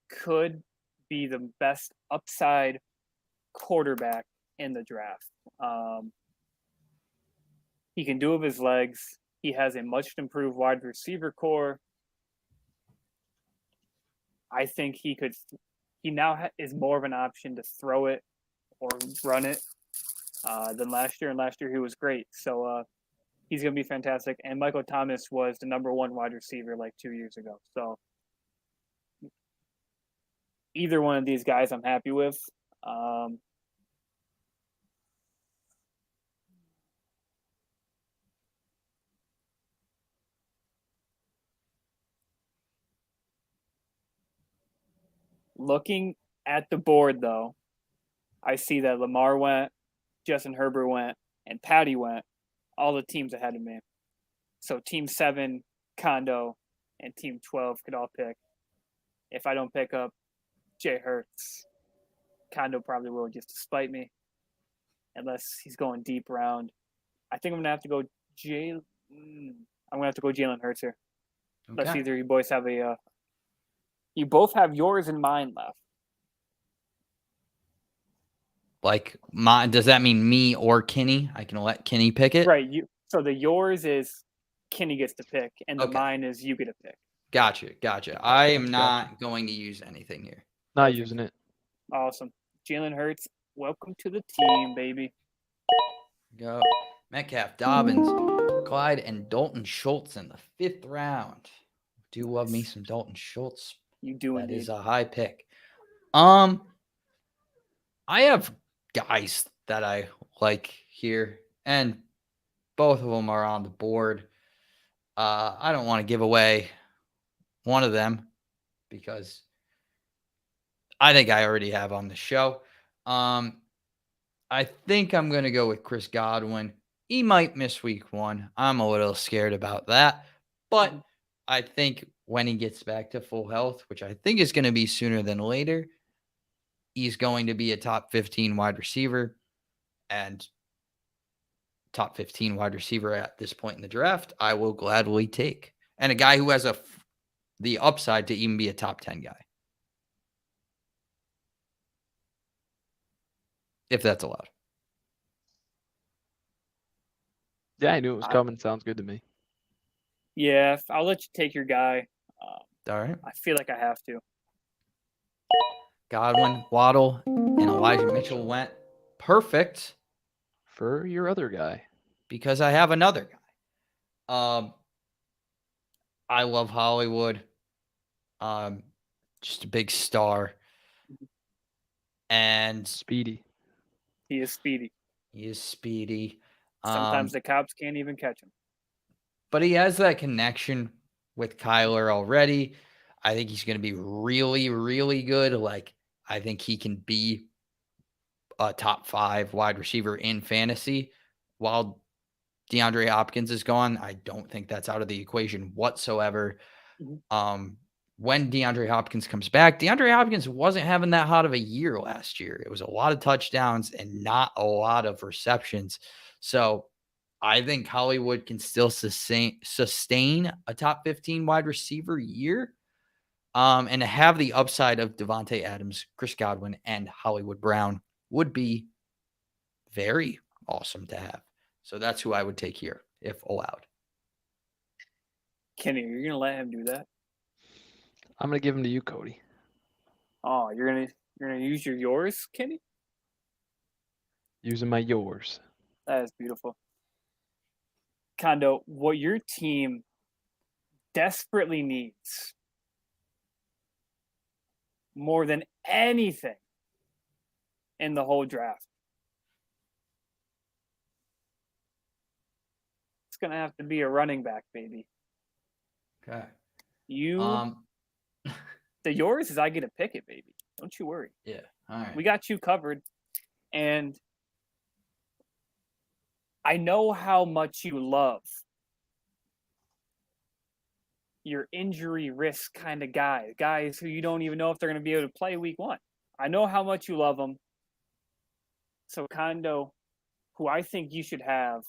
could be the best upside quarterback in the draft. He can do it with his legs. He has a much improved wide receiver core. I think he now is more of an option to throw it or run it than last year. And last year he was great. So he's going to be fantastic. And Michael Thomas was the number 1 wide receiver like 2 years ago. So either one of these guys I'm happy with. Looking at the board, though, I see that Lamar went, Justin Herbert went, and Patty went. All the teams ahead of me. So Team 7, Condo, and Team 12 could all pick. If I don't pick up Jay Hurts, Condo probably will just to spite me, unless he's going deep round. I think I'm gonna have to go I'm gonna have to go Jalen Hurts here. Unless Okay. either you boys have you both have yours and mine left. Like, does that mean me or Kenny? I can let Kenny pick it? Right. So the yours is Kenny gets to pick, and the Okay. mine is you get to pick. Gotcha. I am Gotcha. not going to use anything here. Not Perfect. using it. Awesome. Jalen Hurts, welcome to the team, baby. Go. Metcalf, Dobbins, Clyde, and Dalton Schultz in the 5th round. Do love me some Dalton Schultz. You do That indeed. is a high pick. I have guys that I like here, and both of them are on the board. I don't want to give away one of them because I think I already have on the show. I think I'm going to go with Chris Godwin. He might miss week 1. I'm a little scared about that. But I think when he gets back to full health, which I think is going to be sooner than later, he's going to be a top 15 wide receiver and top 15 wide receiver at this point in the draft. I will gladly take. And a guy who has the upside to even be a top 10 guy. If that's allowed. Yeah, I knew it was coming. Sounds good to me. Yeah, I'll let you take your guy. All right. I feel like I have to. Godwin, Waddle, and Elijah Mitchell went perfect For your other guy. because I have another guy. I love Hollywood. Just a big star. And Speedy. He is speedy. he is speedy. Sometimes the cops can't even catch him. But he has that connection with Kyler already. I think he's going to be really, really good. Like, I think he can be a top 5 wide receiver in fantasy. While DeAndre Hopkins is gone, I don't think that's out of the equation whatsoever. When DeAndre Hopkins comes back, DeAndre Hopkins wasn't having that hot of a year last year. It was a lot of touchdowns and not a lot of receptions. So I think Hollywood can still sustain a top 15 wide receiver year. And to have the upside of Devontae Adams, Chris Godwin, and Hollywood Brown would be very awesome to have. So that's who I would take here, if allowed. Kenny, you're gonna let him do that? I'm going to give him to you, Cody. Oh, you're gonna use yours, Kenny? Using my yours. That is beautiful. Kondo, what your team desperately needs more than anything in the whole draft. It's going to have to be a running back, baby. Okay. Yours is I get to pick it, baby. Don't you worry. Yeah. All right. We got you covered. And I know how much you love your injury risk kind of guys who you don't even know if they're going to be able to play week 1. I know how much you love them. So Kondo, who I think you should have,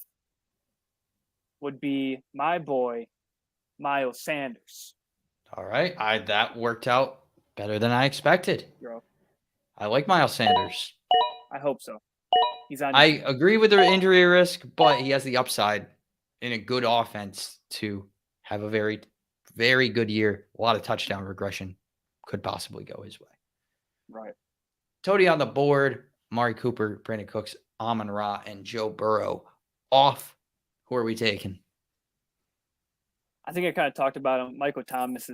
would be my boy, Miles Sanders. All right. That worked out better than I expected. Bro. I like Miles Sanders. I hope so. He's on. I agree with the injury risk, but he has the upside in a good offense to have a very, very good year. A lot of touchdown regression could possibly go his way. Right. Tony on the board, Amari Cooper, Brandon Cooks, Amon-Ra, and Joe Burrow off. Who are we taking? I think I kind of talked about him. Michael Thomas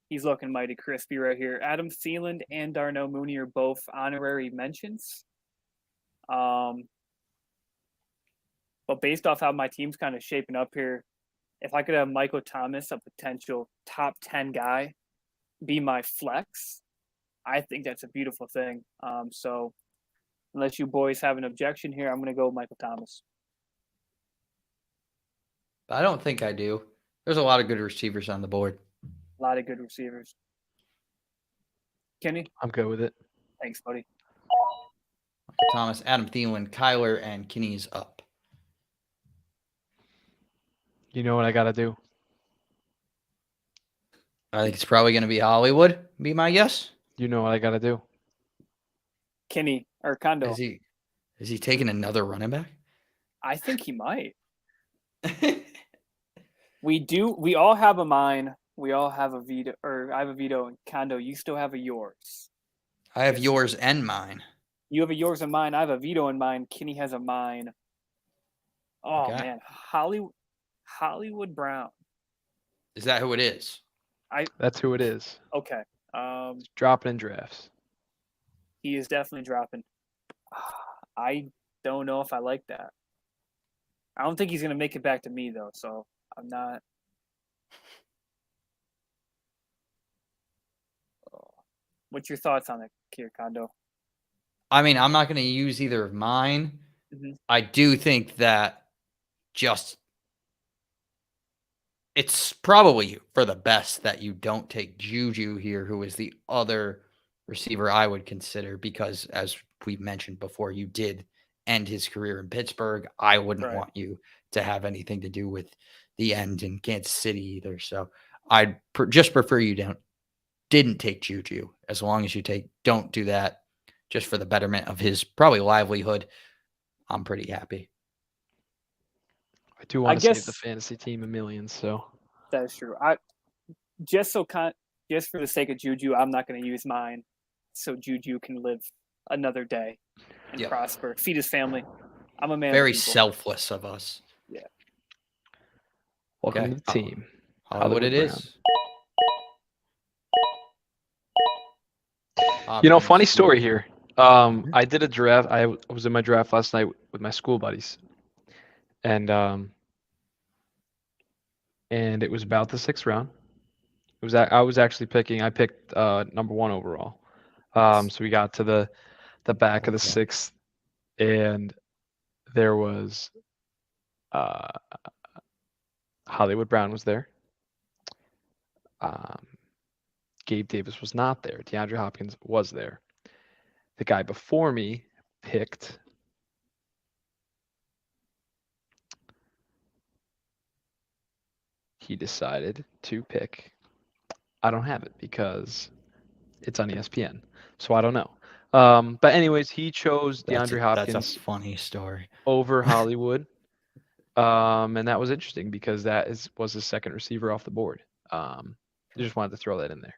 he's looking mighty crispy right here. Adam Thielen and Darnell Mooney are both honorary mentions. But based off how my team's kind of shaping up here, if I could have Michael Thomas, a potential top 10 guy, be my flex, I think that's a beautiful thing. So unless you boys have an objection here, I'm going to go with Michael Thomas. I don't think I do. There's a lot of good receivers on the board. A lot of good receivers. Kenny? I'm good with it. Thanks, buddy. Michael Thomas, Adam Thielen, Kyler, and Kenny's up. You know what I got to do? I think it's probably going to be Hollywood, be my guess. You know what I got to do? Kenny or Kondo. Is he taking another running back? I think he might. We all have a mine. We all have a veto, or I have a veto. And Kondo, you still have a yours. I have yours and mine. You have a yours and mine. I have a veto in mine. Kenny has a mine. Oh Okay. man, Hollywood Brown. Is that who it is? That's who it is. Okay. Dropping in drafts. He is definitely dropping. I don't know if I like that. I don't think he's gonna make it back to me though, so I'm not. What's your thoughts on it, Kier Kondo? I mean, I'm not going to use either of mine. Mhm. I do think that it's probably for the best that you don't take Juju here, who is the other receiver I would consider, because as we mentioned before, you did end his career in Pittsburgh. I wouldn't Right. want you to have anything to do with the end in Kansas City either. So I'd just prefer you didn't take Juju. As long as you don't do that, just for the betterment of his probably livelihood, I'm pretty happy. I do want to save the guess- fantasy team a million, so That is true. Just for the sake of Juju, I'm not going to use mine, so Juju can live another day and Yeah. prosper, feed his family. I'm a man. of Very the people. selfless of us. welcome Okay. to the team. Hollywood it Brown. is. Funny story here. I did a draft. I was in my draft last night with my school buddies, and it was about the 6th round. I was actually picking. I picked number 1 overall. So we got to the back of the Okay. 6th, and there was Hollywood Brown was there. Gabe Davis was not there. DeAndre Hopkins was there. The guy before me picked he decided to pick. I don't have it because it's on ESPN, so I don't know. But anyways, he chose DeAndre Hopkins That's a funny story. over Hollywood. And that was interesting because was his second receiver off the board. I just wanted to throw that in there.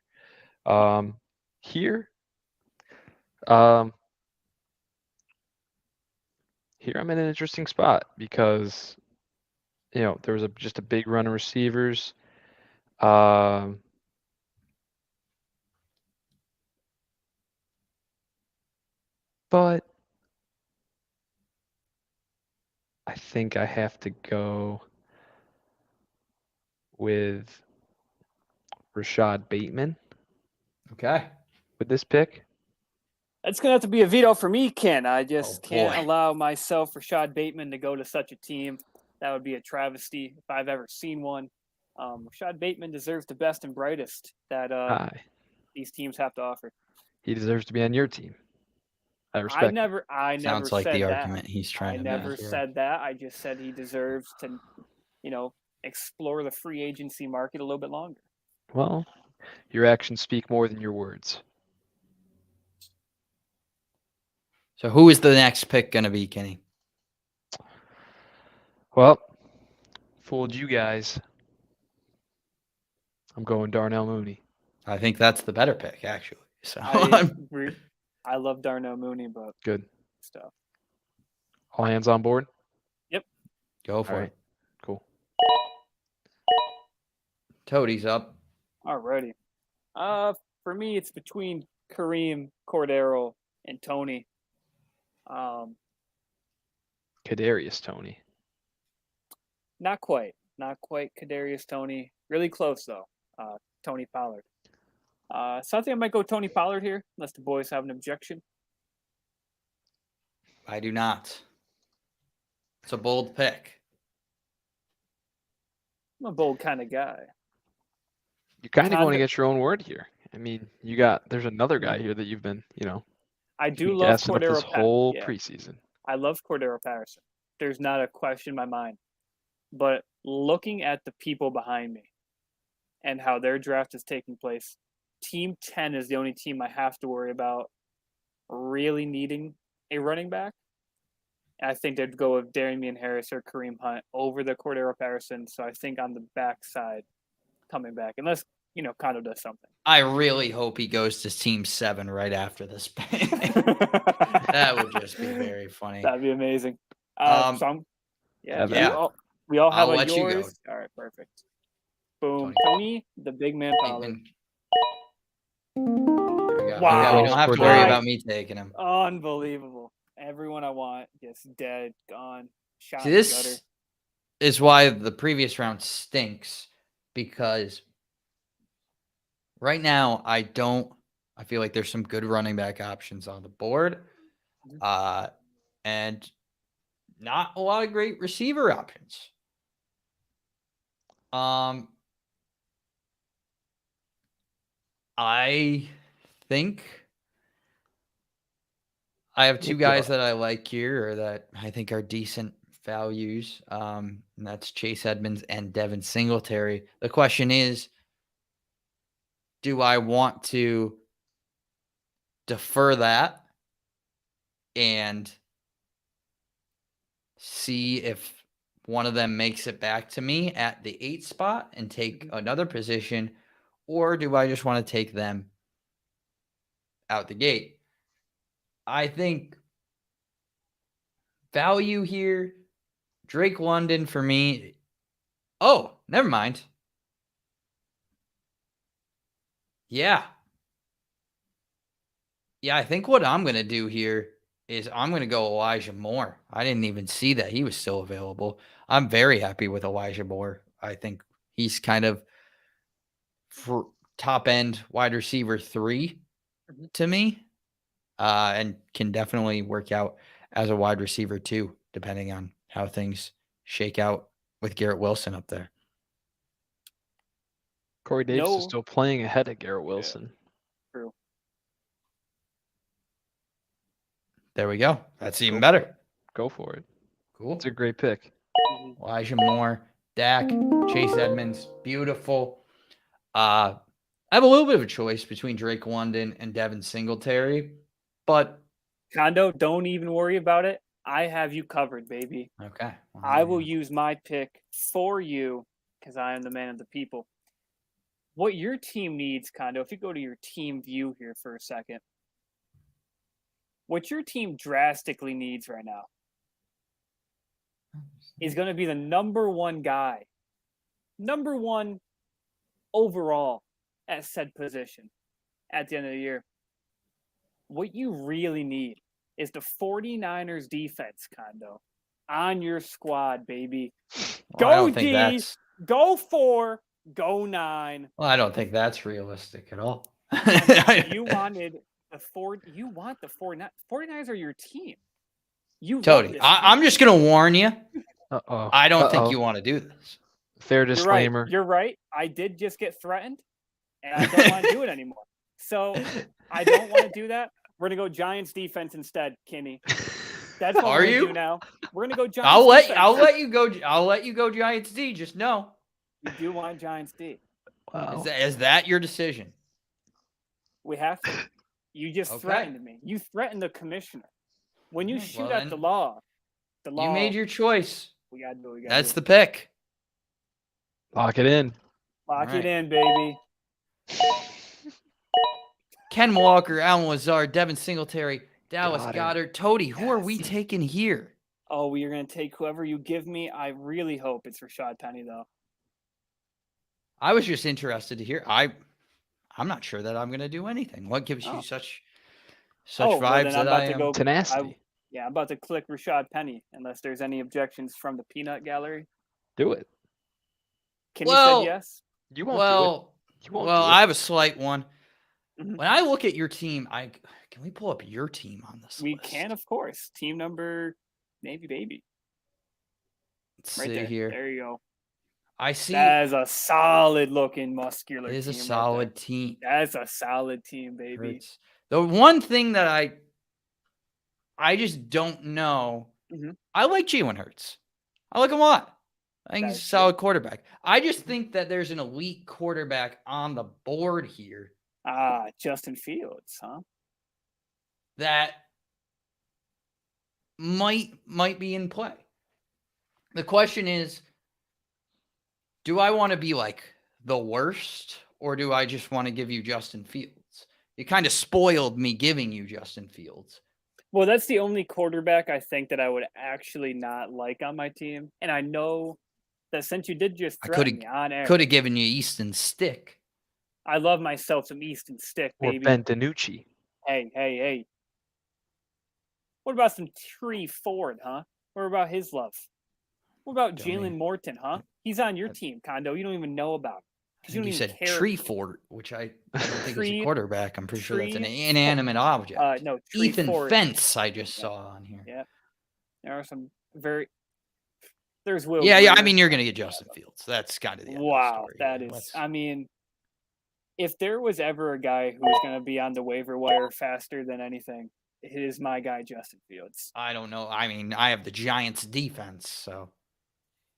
Here I'm in an interesting spot because there was just a big run of receivers. But I think I have to go with Rashad Bateman Okay. with this pick. It's going to have to be a veto for me, Ken. I just can't boy. allow myself, Rashad Bateman, to go to such a team. That would be a travesty if I've ever seen one. Rashad Bateman deserves the best and brightest that these teams have to offer. He deserves to be on your team. I respect. I never Sounds like said the that. argument he's trying I to never make here. said that. I just said he deserves to, explore the free agency market a little bit longer. Well, your actions speak more than your words. So who is the next pick going to be, Kenny? Well, fooled you guys. I'm going Darnell Mooney. I think that's the better pick, actually. So I love Darnell Mooney, but Good. stuff. All hands on board? Go for All it. right. Cool. Toadie's up. Alrighty. For me, it's between Kareem, Cordero, and Tony. Kadarius Toney. Not quite Kadarius Tony. Really close though. Tony Pollard. So I think I might go Tony Pollard here, unless the boys have an objection. I do not. It's a bold pick. I'm a bold kind of guy. You're kind of going Kinda- against your own word here. I mean, there's another guy here that you've been, I do been love gassing up this Cordero whole Patterson. preseason. I love Cordero Patterson. There's not a question in my mind. But looking at the people behind me and how their draft is taking place, Team 10 is the only team I have to worry about really needing a running back. I think they'd go with Damian Harris or Kareem Hunt over the Cordero Patterson. So I think on the backside, coming back, unless Kondo does something. I really hope he goes to Team 7 right after this. That would just be very funny. That'd be amazing. Evan. We all have I'll a let you go. yours. All right, perfect. Boom, Tony. Tony, the big man Pollard. There we go. Wow. Okay, we don't have to worry about me taking him. Unbelievable. Everyone I want just dead, gone, shot See, in the this gutter. is why the previous round stinks, because right now I feel like there's some good running back options on the board, and not a lot of great receiver options. I think I have two guys that I like here, or that I think are decent values. And that's Chase Edmonds and Devin Singletary. The question is, do I want to defer that and see if one of them makes it back to me at the 8 spot and take another position, or do I just want to take them out the gate? I think value here, Drake London for me. Oh, never mind. Yeah, I think what I'm going to do here is I'm going to go Elijah Moore. I didn't even see that he was still available. I'm very happy with Elijah Moore. I think he's kind of for top end wide receiver 3 to me, and can definitely work out as a wide receiver 2, depending on how things shake out with Garrett Wilson up there. Corey Davis is still playing ahead of Garrett Wilson. Yeah, true. There we go. That's even better. Go for it. Cool. It's a great pick. Elijah Moore, Dak, Chase Edmonds, beautiful. I have a little bit of a choice between Drake London and Devin Singletary, but Kondo, don't even worry about it. I have you covered, baby. Okay. Well, I will use my pick for you because I am the man of the people. What your team needs, Kondo, if you go to your team view here for a second, what your team drastically needs right now is going to be the number 1 guy, number 1 overall at said position at the end of the year. What you really need is the 49ers defense, Kondo, on your squad, baby. Go D, go 4, go 9. Well, I don't think that's realistic at all. You wanted the 4. You want the 49ers are your team. Tony, I'm just going to warn you. Uh-oh. I don't think you want to do this. Fair disclaimer. You're right. I did just get threatened, and I don't want to do it anymore. So I don't want to do that. We're gonna go Giants defense instead, Kimmy. That's what we're gonna do now. We're gonna go Giants. I'll let you go. I'll let you go Giants D. Just know. You do want Giants D. Wow. Is that your decision? We have to. You just threatened me. You threatened the commissioner. When you shoot at the law. You made your choice. We gotta do it. That's the pick. Lock it in. Lock it in, baby. Ken Walker, Alan Lazard, Devin Singletary, Dallas Goedert, Toady. Who are we taking here? Oh, you're going to take whoever you give me? I really hope it's Rashad Penny, though. I was just interested to hear. I'm not sure that I'm going to do anything. What gives you such vibes that I am? Tenacity. I'm about to click Rashad Penny, unless there's any objections from the peanut gallery. Do it. Can you say yes? You won't do it. You won't do it. I have a slight one. When I look at your team, can we pull up your team on this We list? can, of course. Team number Navy Baby. Let's right see there. here. There you go. I see. That is a solid looking muscular team. It is a solid team. That's a solid team, baby. The one thing that I just don't know. I like Jalen Hurts. I like him a lot. I think he's a solid quarterback. I just think that there's an elite quarterback on the board here. Justin Fields, huh? That might be in play. The question is, do I want to be like the worst, or do I just want to give you Justin Fields? You kind of spoiled me giving you Justin Fields. Well, that's the only quarterback I think that I would actually not like on my team. And I know that since you did just threaten me on air, Could have given you Easton Stick. I love myself some Easton Stick, Or baby. Ben DiNucci. Hey. What about some Tree Ford, huh? What about his love? What about Dummy. Jalen Morton, huh? He's on your team, Condo. You don't even know about him. I think you said care. Tree Ford, which I don't think is a Tree- quarterback. I'm pretty sure that's an Tree- inanimate object. No, Tree Ethan Ford. Fence, I just saw on here. Yeah. There are some very. There's Will. Yeah. I Greer. mean, you're going to get Justin Fields. That's kind of the end of the Wow, story. that Yeah, is. let's- I mean, if there was ever a guy who's going to be on the waiver wire faster than anything, it is my guy Justin Fields. I don't know. I mean, I have the Giants defense, so.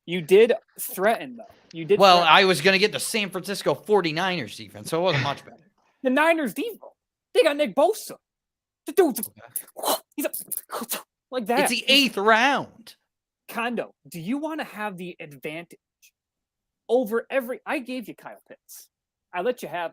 You did threaten though. You did. Well, threaten. I was going to get the San Francisco 49ers defense, so it wasn't much better. The Niners defense. They got Nick Bosa. The dude's he's a, like that. It's the 8th round. Condo. Do you want to have the advantage over every? I gave you Kyle Pitts. I let you have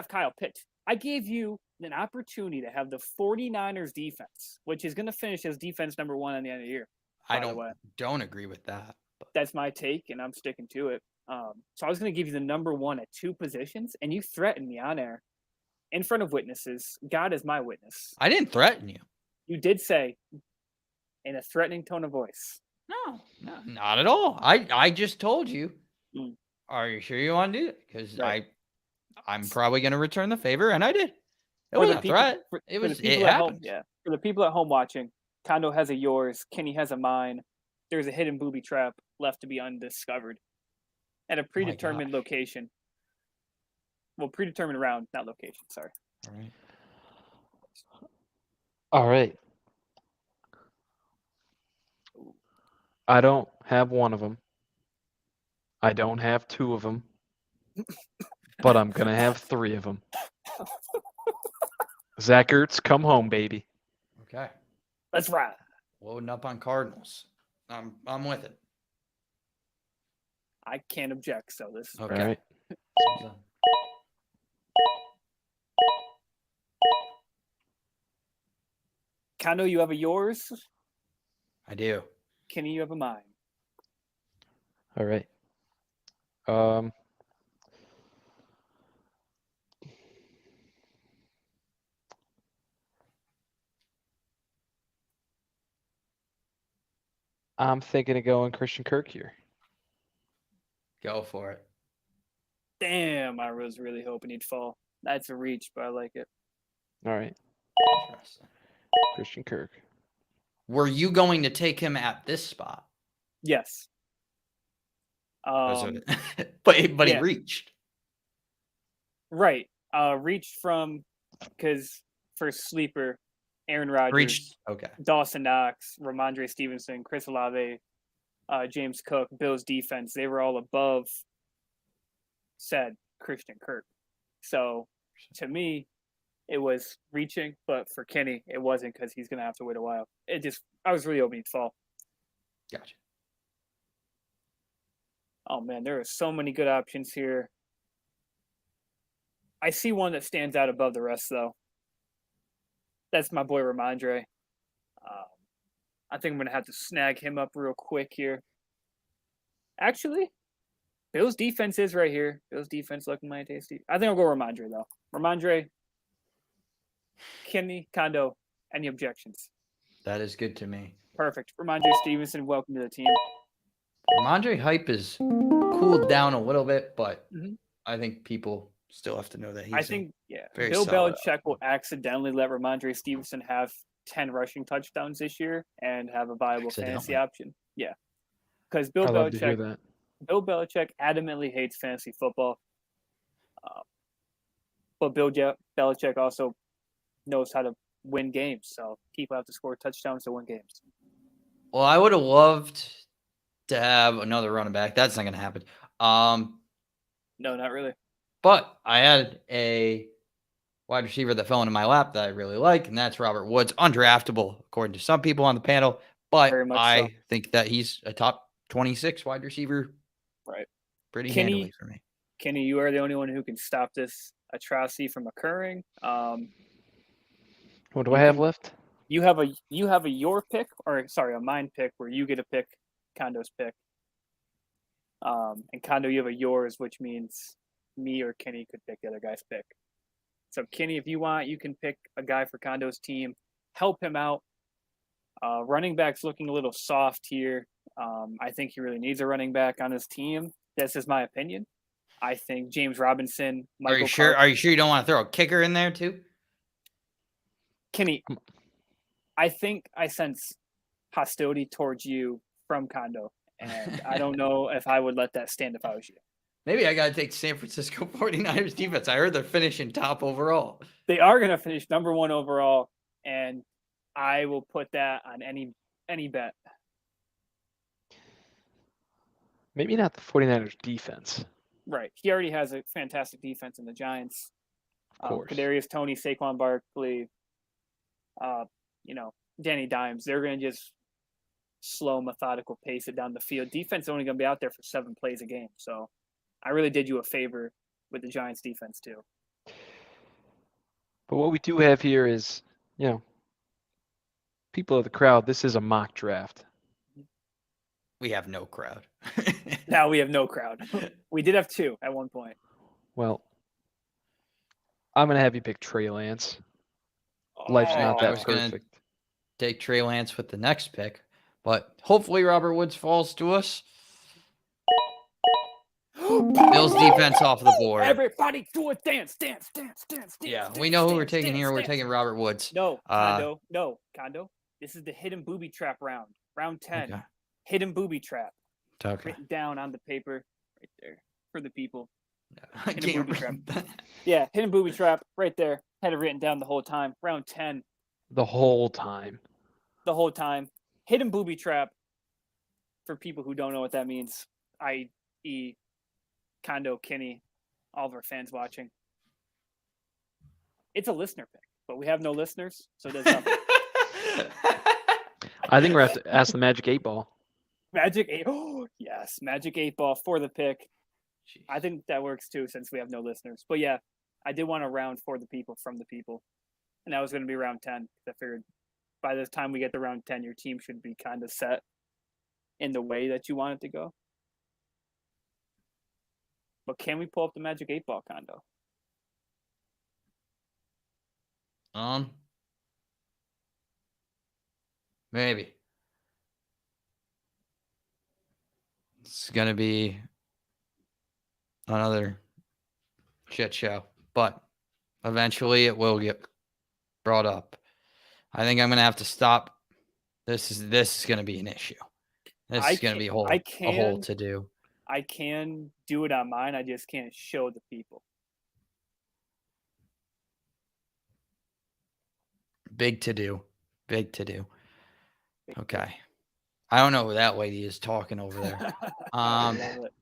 Kyle Pitts. I gave you an opportunity to have the 49ers defense, which is going to finish as defense number 1 at the end of the year. I by the way. don't agree with that. But That's my take, and I'm sticking to it. So I was going to give you the number 1 at 2 positions, and you threatened me on air in front of witnesses. God is my witness. I didn't threaten you. You did say in a threatening tone of voice. No, not at all. I just told you. Mm. Are you sure you want to do it? Because Right. I'm probably going to return the favor, and I did. It For wasn't a people- threat. for- It for the was. It people at home, happened. yeah. For the people at home watching, Condo has a yours, Kenny has a mine. There's a hidden booby trap left to be undiscovered at a predetermined gosh. location. Well, predetermined round, not location. Sorry. All right. All right. I don't have one of them. I don't have 2 of them. But I'm going to have 3 of them. Zach Ertz, come home, baby. Okay. Let's ride. Loading up on Cardinals. I'm with it. I can't object. So this is Okay. All right. Condo. You have a yours. I do. Kenny, you have a mine. All right. I'm thinking of going Christian Kirk here. Go for it. Damn, I was really hoping he'd fall. That's a reach, but I like it. All right. Interesting. Christian Kirk. Were you going to take him at this spot? Yes. Was it- but he yeah. reached. Right. Reached from because for sleeper, Aaron Rodgers, Reached. Okay. Dawson Knox, Ramondre Stevenson, Chris Olave, James Cook, Bills defense, they were all above said Christian Kirk. So to me, it was reaching, but for Kenny, it wasn't because he's gonna have to wait a while. I was really hoping he'd fall. Gotcha. Oh man, there are so many good options here. I see one that stands out above the rest, though. That's my boy Ramondre. I think I'm going to have to snag him up real quick here. Actually, Bill's defense is right here. Bill's defense looking mighty tasty. I think I'll go Ramondre, though. Ramondre, Kenny, Condo, any objections? That is good to me. Perfect. Ramondre Stevenson, welcome to the team. Ramondre hype is cooled down a little bit, but Mhm. I think people still have to know that he's. I think, very Bill solid Belichick will accidentally let Ramondre Stevenson have 10 rushing touchdowns this year and have a viable fantasy Accidentally. option. Yeah. Because I love to hear that. Bill Belichick adamantly hates fantasy football. But Bill Belichick also knows how to win games. So people have to score touchdowns to win games. Well, I would have loved to have another running back. That's not going to happen. No, not really. But I had a wide receiver that fell into my lap that I really like, and that's Robert Woods. Undraftable, according to some people on the panel, but Very much I so. think that he's a top 26 wide receiver Right. pretty Kenny- handily for me. Kenny, you are the only one who can stop this atrocity from occurring. What do You I have can- left? You have a your pick, or sorry, a mine pick where you get to pick Condo's pick. And Condo, you have a yours, which means me or Kenny could pick the other guy's pick. So Kenny, if you want, you can pick a guy for Condo's team, help him out. Running back's looking a little soft here. I think he really needs a running back on his team. This is my opinion. I think James Robinson, Are you sure? Are you sure you don't want to throw a kicker in there too? Kenny, I think I sense hostility towards you from Condo, and I don't know if I would let that stand if I was you. Maybe I got to take San Francisco 49ers defense. I heard they're finishing top overall. They are going to finish number 1 overall, and I will put that on any bet. Maybe not the 49ers defense. Right. He already has a fantastic defense in the Giants. Of course. Kadarius Toney, Saquon Barkley, Danny Dimes. They're going to just slow, methodical pace it down the field. Defense is only going to be out there for 7 plays a game. So I really did you a favor with the Giants defense too. But what we do have here is, people of the crowd, this is a mock draft. We have no crowd. Now we have no crowd. We did have 2 at one point. Well, I'm going to have you pick Trey Lance. Life's not I that was gonna- perfect. Take Trey Lance with the next pick, but hopefully Robert Woods falls to us. Bills defense off the board. Everybody do a dance. Yeah, we know who we're taking here. We're taking Robert Woods. No, Condo. This is the hidden booby trap round. Round 10. Okay. Hidden booby trap. Okay. Written down on the paper right there for the people. I Hidden can't booby remember that. Yeah, hidden booby trap right there. Had it written down the whole time. Round 10, The whole time. the whole time. Hidden booby trap for people who don't know what that means, i.e., Condo, Kenny, all of our fans watching. It's a listener pick, but we have no listeners, so it does nothing. I think we're going to have to ask the Magic 8 Ball. Magic 8. Oh, yes. Magic 8 Ball for the pick. I think that works too since we have no listeners. But yeah, I did want a round for the people from the people. And that was going to be round 10. I figured by the time we get to round 10, your team should be kind of set in the way that you want it to go. But can we pull up the Magic 8 Ball, Condo? Maybe. It's gonna be another shit show, but eventually it will get brought up. I think I'm gonna have to stop. This is gonna be an issue. This is gonna be a whole to do. I can do it on mine. I just can't show the people. Big to do. Okay. I don't know who that lady is talking over there. I love it.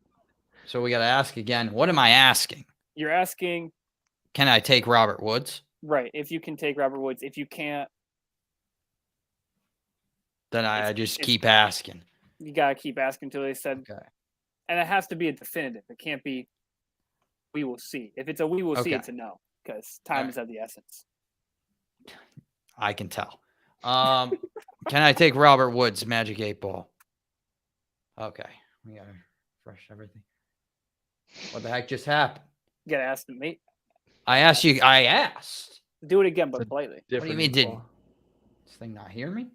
So we got to ask again. What am I asking? You're asking, Can I take Robert Woods? right, if you can take Robert Woods. If you can't, Then I just keep asking. you got to keep asking until they said, Okay. and it has to be a definitive. It can't be, we will see. If it's a we will see, Okay. it's a no, because time is of the essence. I can tell. Can I take Robert Woods, Magic 8 Ball? Okay. We got to refresh everything. What the heck just happened? You got to ask them, mate. I asked. Do it again, but It's a politely. What do you Different mean, ball. did this thing not hear me?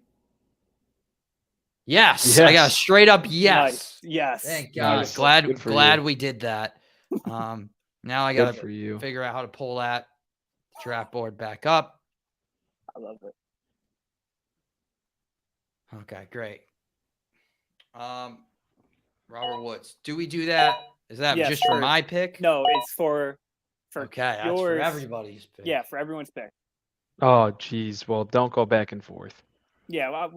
Yes. I got a Yes. straight up yes. Nice. Yes. Thank God. Beautiful. Good for Glad you. we did that. Now I Good got for to you. figure out how to pull that draft board back up. I love it. Okay, great. Robert Woods. Do we do that? Is that Yes, just for for- my pick? No, it's for Okay, that's for yours. everybody's pick. Yeah, for everyone's pick. Oh, geez. Well, don't go back and forth. Yeah, well,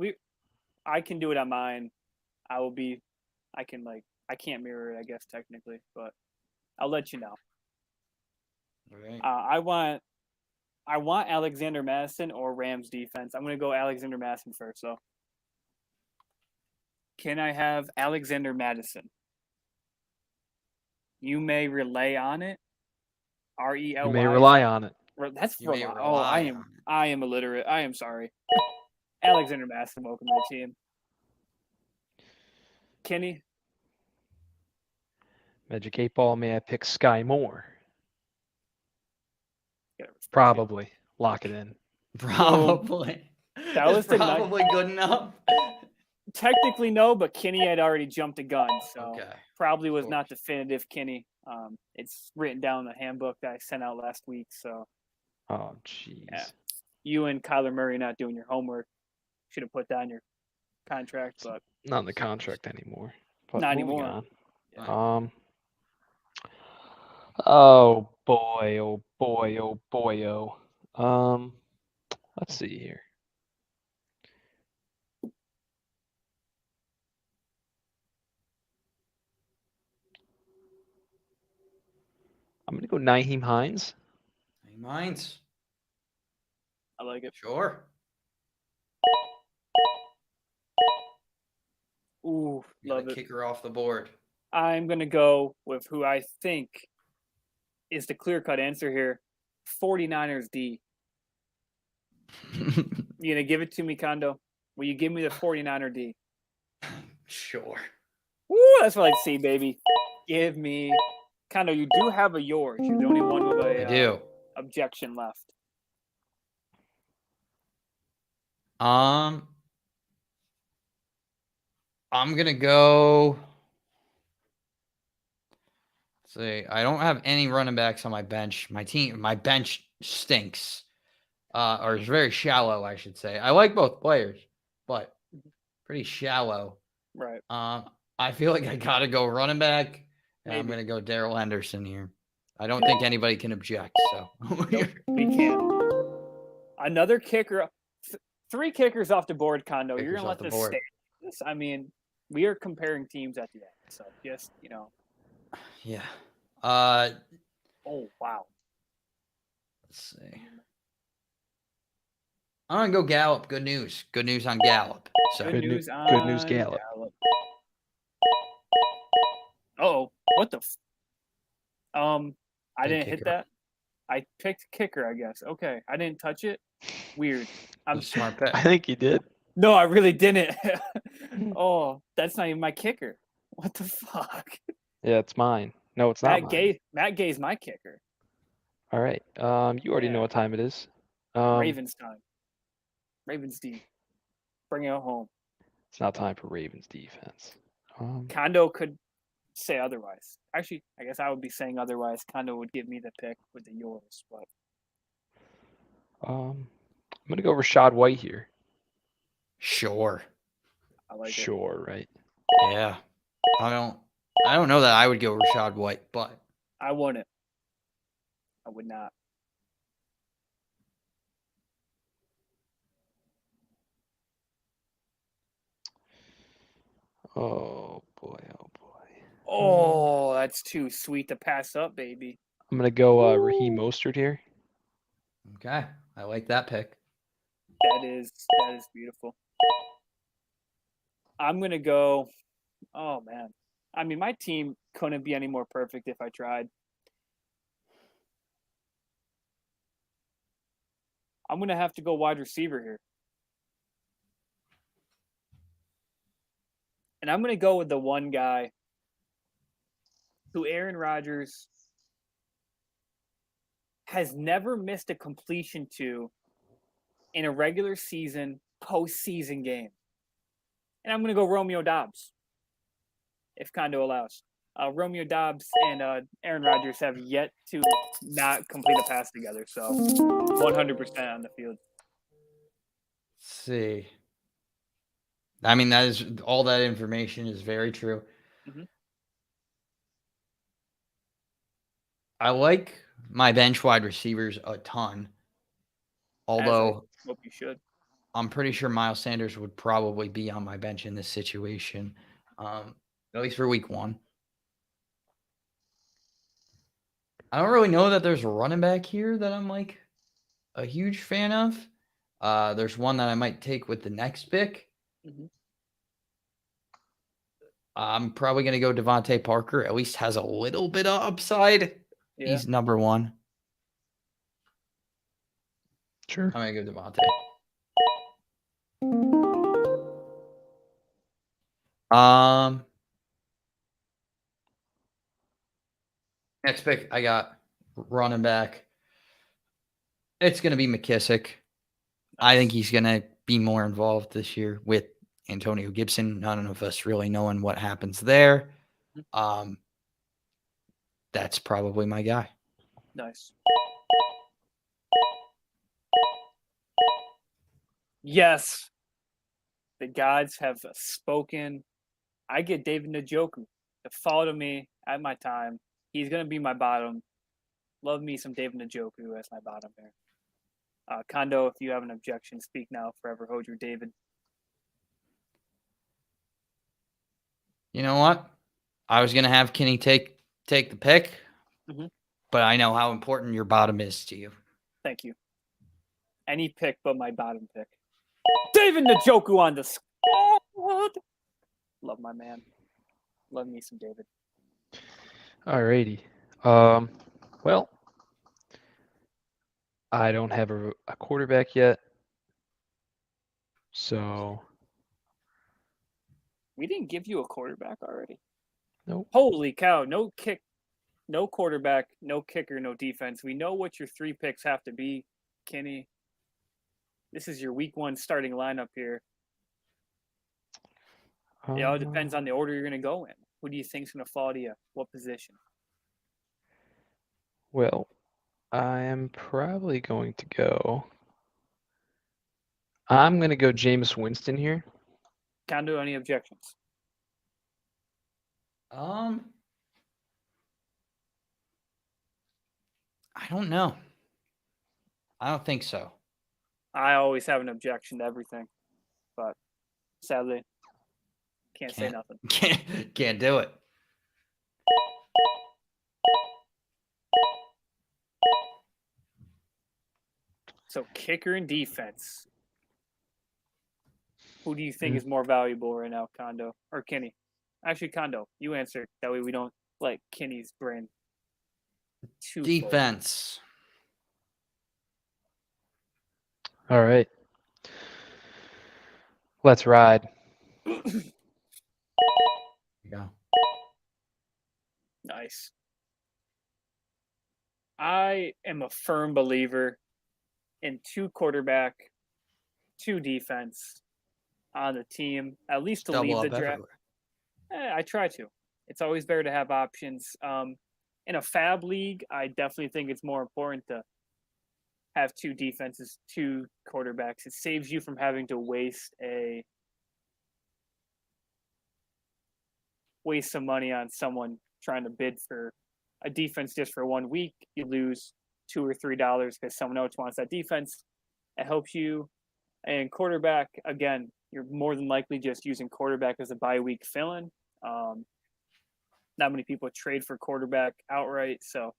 I can do it on mine. I can't mirror it, I guess, technically, but I'll let you know. All right. I want I want Alexander Madison or Rams defense. I'm going to go Alexander Madison first, though. Can I have Alexander Madison? You may relay on it. RELY. You may rely on it. That's You may rely. rely on it. I am illiterate. I am sorry. Alexander Madison, welcome to the team. Kenny, Magic 8 Ball, may I pick Sky Moore? gotta respect you. Probably. Lock it in. Probably. That was the night- probably good enough. Technically no, but Kenny had already jumped a gun, so Okay. probably was Of not definitive. Kenny, it's written down in the handbook that I sent out last week. So Oh, jeez. Yeah. you and Kyler Murray not doing your homework. Should have put that in your contract, but Not in the contract anymore. But Not moving anymore. on. Oh boy, oh boy, oh boy, oh. Let's see here. I'm gonna go Nyheim Hines. Hey, Mines. I like it. Sure. Ooh, You got love a it. kicker off the board. I'm gonna go with who I think is the clear-cut answer here. 49ers D. You gonna give it to me, Kondo? Will you give me the 49er D? Sure. Woo, that's what I see, baby. Give me Kondo. You do have a yours. You're the only one with I a do. objection left. I'm gonna go. See, I don't have any running backs on my bench. My bench stinks, or is very shallow, I should say. I like both players, but pretty shallow. Right. I feel like I gotta go running back, and I'm Maybe. gonna go Daryl Henderson here. I don't think anybody can object. So Nope, we can't. Another kicker. 3 kickers off the board, Kondo. You're Kickers gonna off let the this board. stay. This, I mean, we are comparing teams at the end, so just yeah. Oh wow. Let's see. I'm gonna go Gallup. Good news. Good news on Gallup. So Good Good news good on news, Gallup. Oh, what the? I Big didn't hit kicker. that. I picked kicker, I guess. Okay, I didn't touch it. Weird. I'm that's a smart pick. I think you did. No, I really didn't. Oh, that's not even my kicker. What the fuck? Yeah, it's mine. No, it's not mine. Matt Gay's my kicker. All right. You already know Yeah. what time it is. Ravens time. Ravens D. Bring it home. It's not time for Ravens defense. Kondo could say otherwise. Actually, I guess I would be saying otherwise. Kondo would give me the pick with the yours, but I'm gonna go Rashad White here. Sure. I like it. Sure, right? Yeah. I don't know that I would go Rashad White, but I wouldn't. I would not. Oh boy, oh boy. Oh, that's too sweet to pass up, baby. I'm gonna go Raheem Mostert here. okay. I like that pick. That is beautiful. I'm gonna go. Oh man, I mean, my team couldn't be any more perfect if I tried. I'm gonna have to go wide receiver here, and I'm gonna go with the one guy who Aaron Rodgers has never missed a completion to in a regular season postseason game. And I'm going to go Romeo Doubs, if Kondo allows. Romeo Doubs and Aaron Rodgers have yet to not complete a pass together, so 100% on the field. Let's see. I mean, that is all that information is very true. Mhm. I like my bench wide receivers a ton. Although Hope you should. I'm pretty sure Miles Sanders would probably be on my bench in this situation, at least for week 1. I don't really know that there's a running back here that I'm like a huge fan of. There's one that I might take with the next pick. Mhm. I'm probably going to go Devontae Parker. At least has a little bit of upside. Yeah. He's number one. Sure. I'm going to go Devontae. Next pick, I got running back. It's going to be McKissick. I think he's going to be more involved this year with Antonio Gibson. None of us really knowing what happens there. That's probably my guy. Nice. Yes. The gods have spoken. I get David Njoku to follow me at my time. He's going to be my bottom. Love me some David Njoku as my bottom here. Kondo, if you have an objection, speak now. Forever hold your David. You know what? I was going to have Kenny take the pick, but I know how important your bottom is to you. Thank you. Any pick but my bottom pick. David Njoku on the squad. Love my man. Love me some David. Alrighty. Well, I don't have a quarterback yet. So We didn't give you a quarterback already. Nope. Holy cow. No kick, no quarterback, no kicker, no defense. We know what your 3 picks have to be, Kenny. This is your week 1 starting lineup here. It all depends on the order you're going to go in. Who do you think is going to fall to you? What position? Well, I am probably going to go. I'm going to go Jameis Winston here. Kondo, any objections? I don't know. I don't think so. I always have an objection to everything, but sadly, can't say nothing. Can't do it. So kicker and defense. Who do you think is more valuable right now, Kondo or Kenny? Actually, Kondo, you answer. That way we don't let Kenny's brain too full. Defense. All right. Let's ride. Yeah. Nice. I am a firm believer in 2 quarterback, 2 defense on the team, at least to leave the draft. I try to. It's always better to have options. In a fab league, I definitely think it's more important to have 2 defenses, 2 quarterbacks. It saves you from having to waste some money on someone trying to bid for a defense just for 1 week. You lose $2 or $3 because someone else wants that defense. It helps you. And quarterback, again, you're more than likely just using quarterback as a bye week fill-in. Not many people trade for quarterback outright. So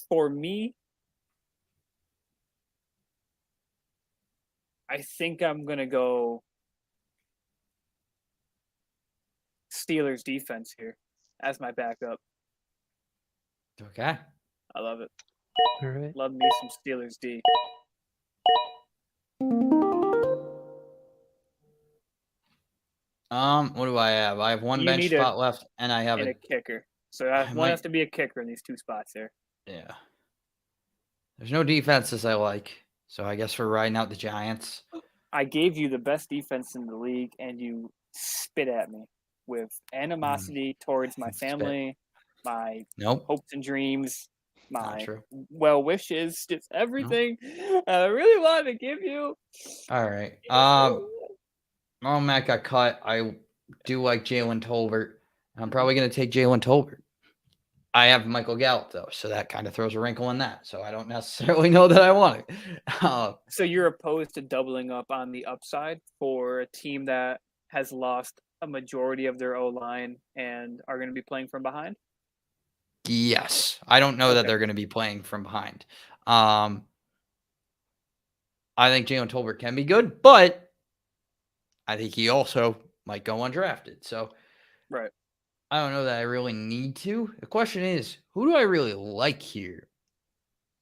for me, I think I'm going to go Steelers defense here as my backup. Okay. I love it. All right. Love me some Steelers D. What do I have? I have one bench spot left, and I have a kicker. So one has to be a kicker in these 2 spots here. Yeah. There's no defenses I like, so I guess we're riding out the Giants. I gave you the best defense in the league, and you spit at me with animosity towards my family, my hopes and dreams, my well wishes, just everything I really wanted to give you. All right. Matt got cut. I do like Jalen Tolbert. I'm probably going to take Jalen Tolbert. I have Michael Gallup, though, so that kind of throws a wrinkle in that. So I don't necessarily know that I want it. So you're opposed to doubling up on the upside for a team that has lost a majority of their O-line and are going to be playing from behind? Yes. I don't know that they're going to be playing from behind. I think Jalen Tolbert can be good, but I think he also might go undrafted. So Right. I don't know that I really need to. The question is, who do I really like here?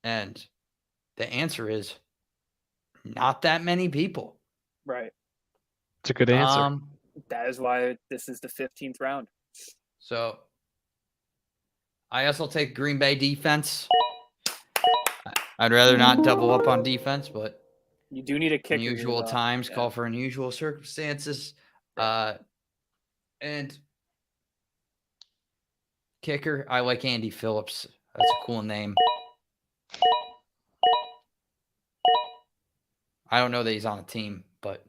And the answer is not that many people. Right. It's a good answer. That is why this is the 15th round. So I guess I'll take Green Bay defense. I'd rather not double up on defense, but You do need a kicker. here, unusual though. times Yeah. call for unusual circumstances. And kicker, I like Andy Phillips. That's a cool name. I don't know that he's on a team, but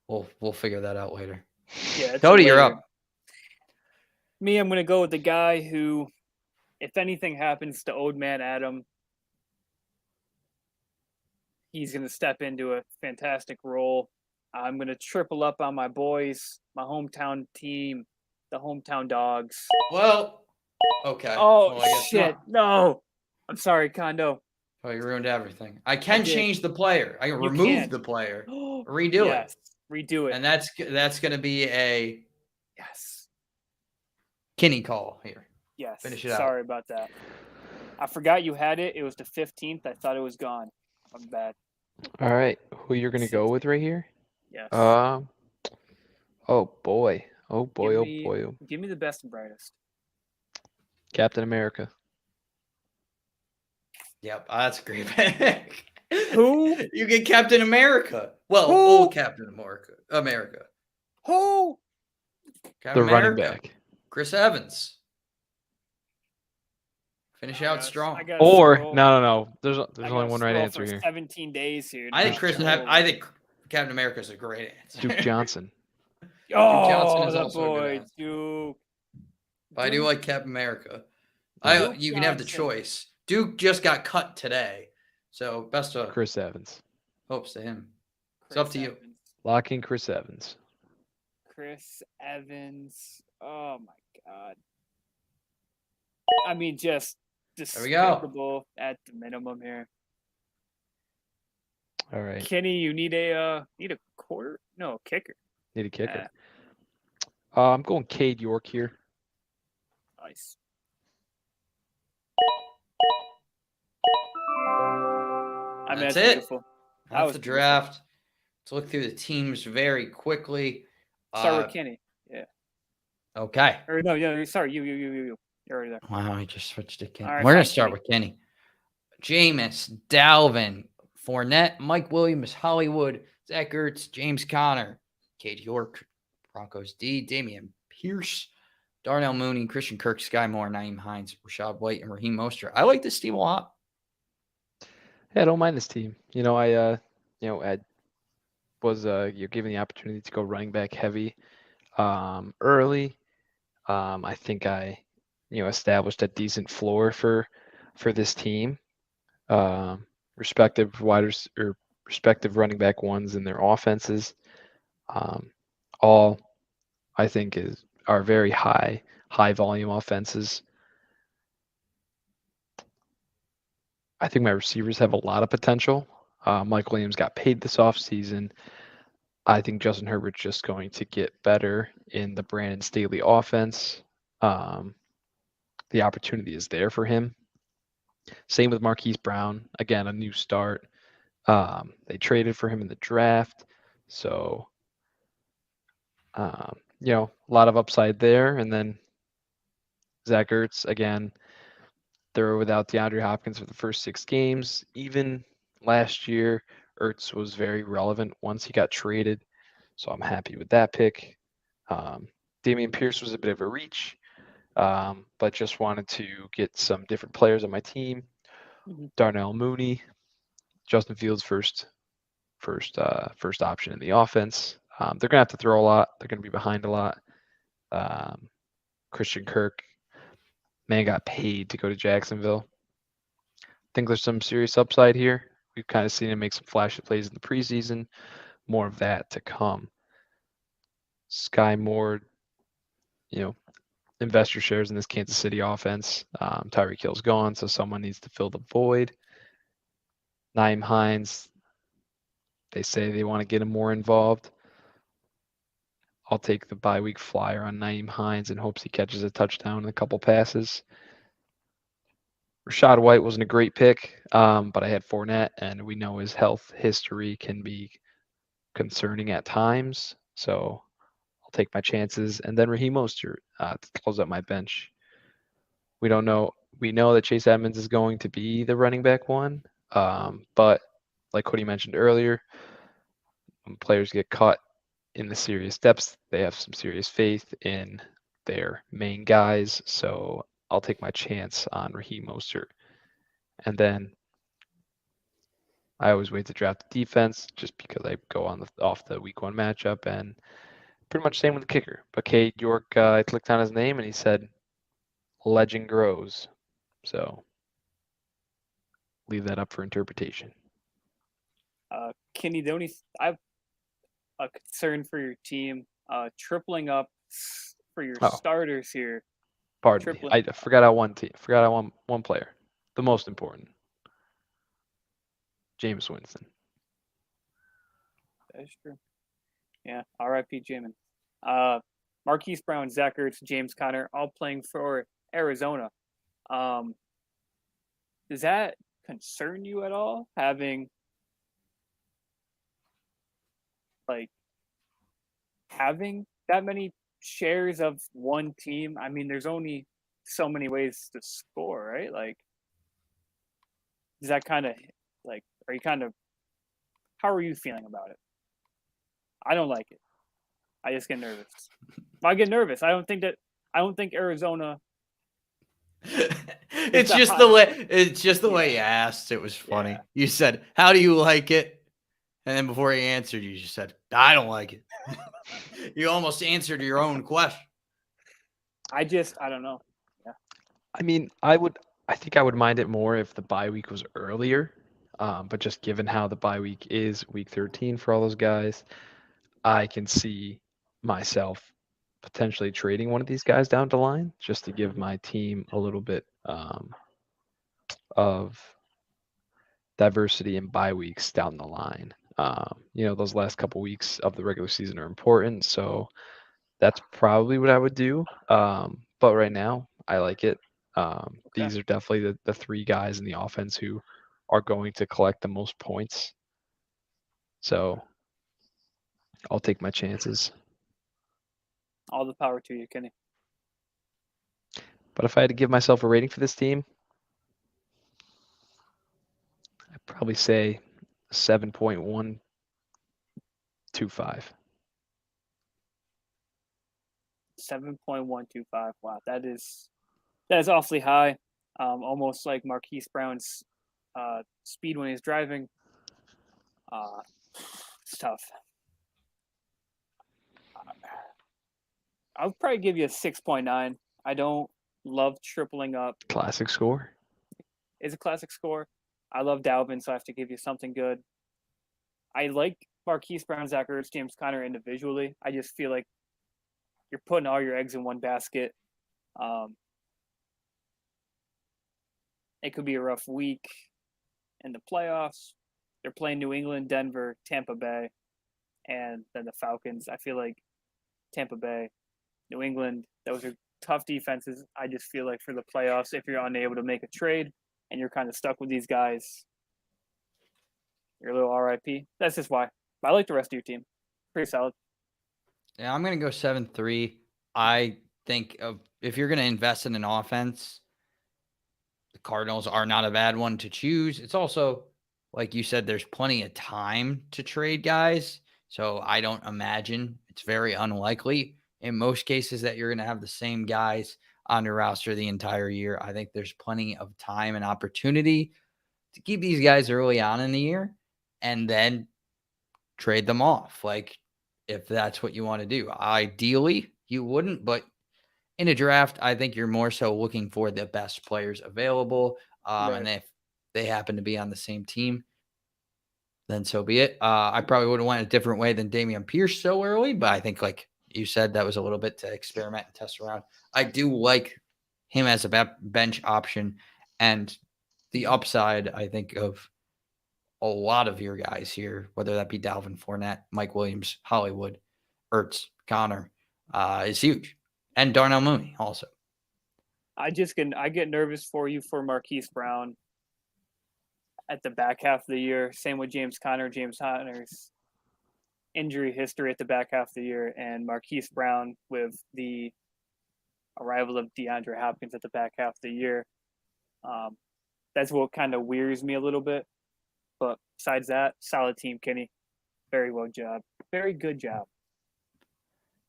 we'll figure that out later. Yeah, it's Cody, you're later. up. Me, I'm gonna go with the guy who, if anything happens to old man Adam, he's gonna step into a fantastic role. I'm gonna triple up on my boys, my hometown team, the hometown dogs. Well, okay. Oh Well, I guess shit! not. No, I'm sorry, Kondo. Oh, you ruined everything. I can did. change the player. I can You remove can't. the player, redo Yes, it, redo it. and that's going to be a Yes, Kinney call here. yes. Finish it out. Sorry about that. I forgot you had it. It was the 15th. I thought it was gone. I'm bad. All right, who you're gonna go with right here? Yes. Oh boy, oh boy, oh me- boy, oh. Give me the best and brightest. Captain America. Yep, that's a great pick. Who? You get Captain America. Well, Who? old Captain America. Who? Captain The running America. back. Chris Evans. Finish out strong. I gotta Or scroll. no. There's I only gotta one right scroll answer for here. 17 days here. I think Just I think Captain America is a great answer. Duke Johnson. Johnson Oh, is the also a good boy, answer. Duke. But I do Duke like Captain America. Duke You can have the Johnson. choice. Duke just got cut today, so best of Chris Evans. hopes to him. It's Chris up to you. Evans. Locking Chris Evans. Chris Evans. Oh my god. I mean, just There we go. despicable at the minimum here. All right. Kenny, you need a quarter? No, kicker. Need a kicker. Yeah. I'm going Cade York here. Nice. I mean, That's that's it. beautiful. That's was the beautiful. draft. Let's look through the teams very quickly. Start with Kenny. Okay. Or no, yeah, sorry, you. You're already there. Wow, I just switched to Kenny. All right, We're going fine, to start Kenny. with Kenny. Jameis, Dalvin, Fournette, Mike Williams, Hollywood, Zach Ertz, James Conner, Cade York, Broncos D, Damian Pierce, Darnell Mooney, Christian Kirk, Sky Moore, Naeem Hines, Rashad White, and Raheem Mostert. I like this team a lot. Yeah, I don't mind this team. I was you're given the opportunity to go running back heavy early. I think I established a decent floor for this team. Respective running back ones in their offenses. All I think are very high volume offenses. I think my receivers have a lot of potential. Mike Williams got paid this offseason. I think Justin Herbert's just going to get better in the Brandon Staley offense. The opportunity is there for him. Same with Marquise Brown. Again, a new start. They traded for him in the draft. So, a lot of upside there. And then Zach Ertz, again, they were without DeAndre Hopkins for the first 6 games. Even last year, Ertz was very relevant once he got traded. So I'm happy with that pick. Damian Pierce was a bit of a reach, but just wanted to get some different players on my team. Mhm. Darnell Mooney, Justin Fields' first option in the offense. They're gonna have to throw a lot. They're gonna be behind a lot. Christian Kirk, man, got paid to go to Jacksonville. I think there's some serious upside here. We've kind of seen him make some flashy plays in the preseason. More of that to come. Sky Moore, investor shares in this Kansas City offense. Tyreek Hill's gone, so someone needs to fill the void. Naeem Hines, they say they want to get him more involved. I'll take the bye week flyer on Naeem Hines in hopes he catches a touchdown and a couple passes. Rashad White wasn't a great pick, but I had Fournette, and we know his health history can be concerning at times. So I'll take my chances. And then Raheem Mostert to close out my bench. We don't know. We know that Chase Edmonds is going to be the running back one, but like Cody mentioned earlier, when players get caught in the serious depths, they have some serious faith in their main guys. So I'll take my chance on Raheem Mostert. And then I always wait to draft the defense just because I go on off the week 1 matchup, and pretty much same with the kicker. But Cade York, I clicked on his name and he said, "Legend grows." So leave that up for interpretation. Kenny, I have a concern for your team. Tripling up for your starters here. Pardon me. I forgot I won team. Forgot I won one player. The most important. Jameis Winston. That's true. Yeah. R.I.P. Jamin. Marquise Brown, Zach Ertz, James Conner, all playing for Arizona. Does that concern you at all? Having that many shares of one team? I mean, there's only so many ways to score, right? Like, is that kind of are you kind of, how are you feeling about it? I don't like it. I just get nervous. I get nervous. I don't think Arizona. It's just the way you asked. It was funny. Yeah. You said, "How do you like it?" And then before he answered, you just said, "I don't like it." You almost answered your own question. I don't know. Yeah. I mean, I think I would mind it more if the bye week was earlier. But just given how the bye week is, week 13 for all those guys, I can see myself potentially trading one of these guys down the line just to give my team a little bit of diversity in bye weeks down the line. Those last couple weeks of the regular season are important, so that's probably what I would do. But right now, I like it. These are definitely the 3 guys in the offense who are going to collect the most points. So I'll take my chances. All the power to you, Kenny. But if I had to give myself a rating for this team, I'd probably say 7.125. $7.125. Wow, that is awfully high. Almost like Marquise Brown's speed when he's driving. It's tough. I'll probably give you a 6.9. I don't love tripling up. Classic score. It's a classic score. I love Dalvin, so I have to give you something good. I like Marquise Brown, Zach Ertz, James Conner individually. I just feel like you're putting all your eggs in one basket. It could be a rough week in the playoffs. They're playing New England, Denver, Tampa Bay, and then the Falcons. I feel like Tampa Bay, New England, those are tough defenses. I just feel like for the playoffs, if you're unable to make a trade and you're kind of stuck with these guys, you're a little RIP. That's just why. I like the rest of your team. Pretty solid. Yeah, I'm going to go 7-3. I think if you're going to invest in an offense, the Cardinals are not a bad one to choose. It's also, like you said, there's plenty of time to trade guys. So I don't imagine, it's very unlikely in most cases that you're going to have the same guys on your roster the entire year. I think there's plenty of time and opportunity to keep these guys early on in the year and then trade them off. Like, if that's what you want to do. Ideally, you wouldn't, but in a draft, I think you're more so looking for the best players available. Right. And if they happen to be on the same team, then so be it. I probably would have went a different way than Dameon Pierce so early, but I think, like you said, that was a little bit to experiment and test around. I do like him as a bench option, and the upside, I think, of a lot of your guys here, whether that be Dalvin Fournette, Mike Williams, Hollywood, Ertz, Connor, is huge. And Darnell Mooney also. I get nervous for you for Marquise Brown at the back half of the year. Same with James Conner's injury history at the back half of the year, and Marquise Brown with the arrival of DeAndre Hopkins at the back half of the year. That's what kind of wearies me a little bit. But besides that, solid team, Kenny. Very well job. Very good job.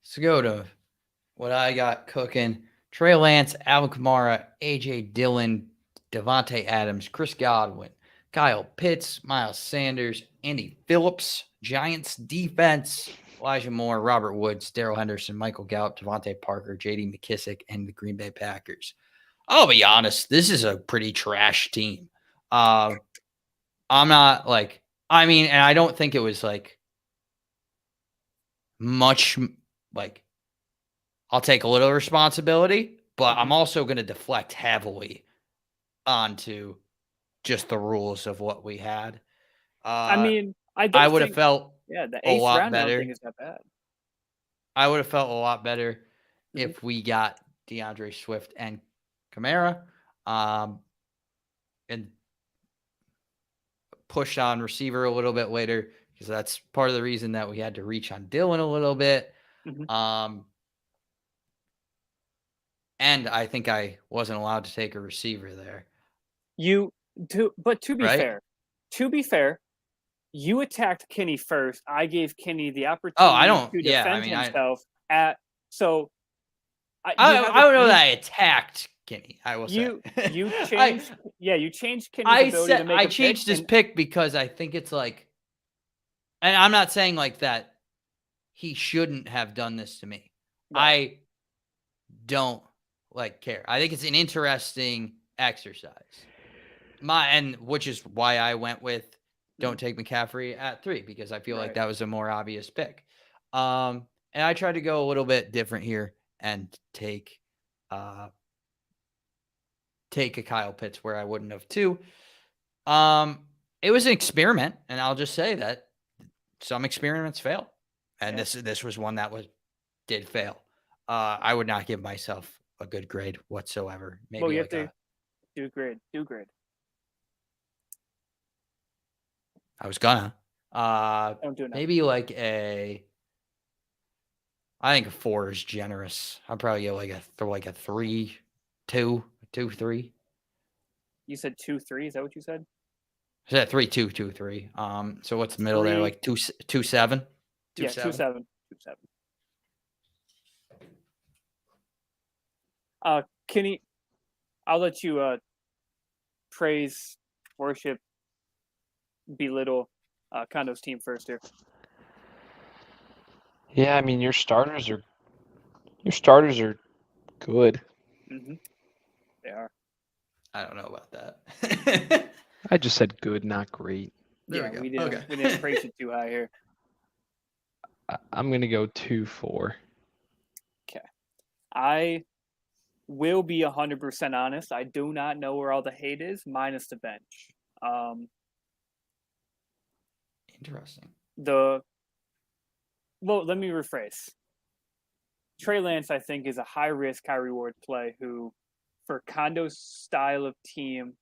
Let's go to what I got cooking. Trey Lance, Alvin Kamara, A.J. Dillon, Devontae Adams, Chris Godwin, Kyle Pitts, Miles Sanders, Andy Phillips, Giants defense, Elijah Moore, Robert Woods, Darrell Henderson, Michael Gallup, Devontae Parker, J.D. McKissick, and the Green Bay Packers. I'll be honest, this is a pretty trash team. I'm not like, I mean, and I don't think it was like much like, I'll take a little responsibility, but I'm also going to deflect heavily onto just the rules of what we had. I mean, I would have felt the a eighth lot round I don't better. think is that bad. I would have felt a lot better if we got DeAndre Swift and Kamara, and pushed on receiver a little bit later, because that's part of the reason that we had to reach on Dillon a little bit. And I think I wasn't allowed to take a receiver there. But to be Right? fair, you attacked Kenny first. I gave Kenny the opportunity to defend himself I don't know that I attacked Kenny. I will say you changed. You changed Kenny's ability to make I changed his pick because I think it's like, and I'm not saying like that he shouldn't have done this to me. Right. I don't like care. I think it's an interesting exercise. Which is why I went with don't take McCaffrey at 3, because I feel like that was a more obvious pick. And I tried to go a little bit different here and take a Kyle Pitts where I wouldn't have too. It was an experiment, and I'll just say that some experiments fail, and this was one that did fail. I would not give myself a good grade whatsoever. Maybe you have to do grade. I was gonna. Don't do it now. Maybe like I think a 4 is generous. I'd probably get like a 3, 2, 2, 3. You said 2, 3. Is that what you said? I said 3, 2, 2, 3. So what's the middle there? Like 2, 2, 7? 2, 7. 2, 7. Kenny, I'll let you praise, worship, belittle Condo's team first here. Yeah, I mean your starters are good. They are. I don't know about that. I just said good, not great. There we go. We didn't praise it too high here. I'm gonna go 2-4. Okay. I will be 100% honest. I do not know where all the hate is, minus the bench. Interesting. Well, let me rephrase. Trey Lance, I think, is a high risk, high reward play who, for Condo's style of team,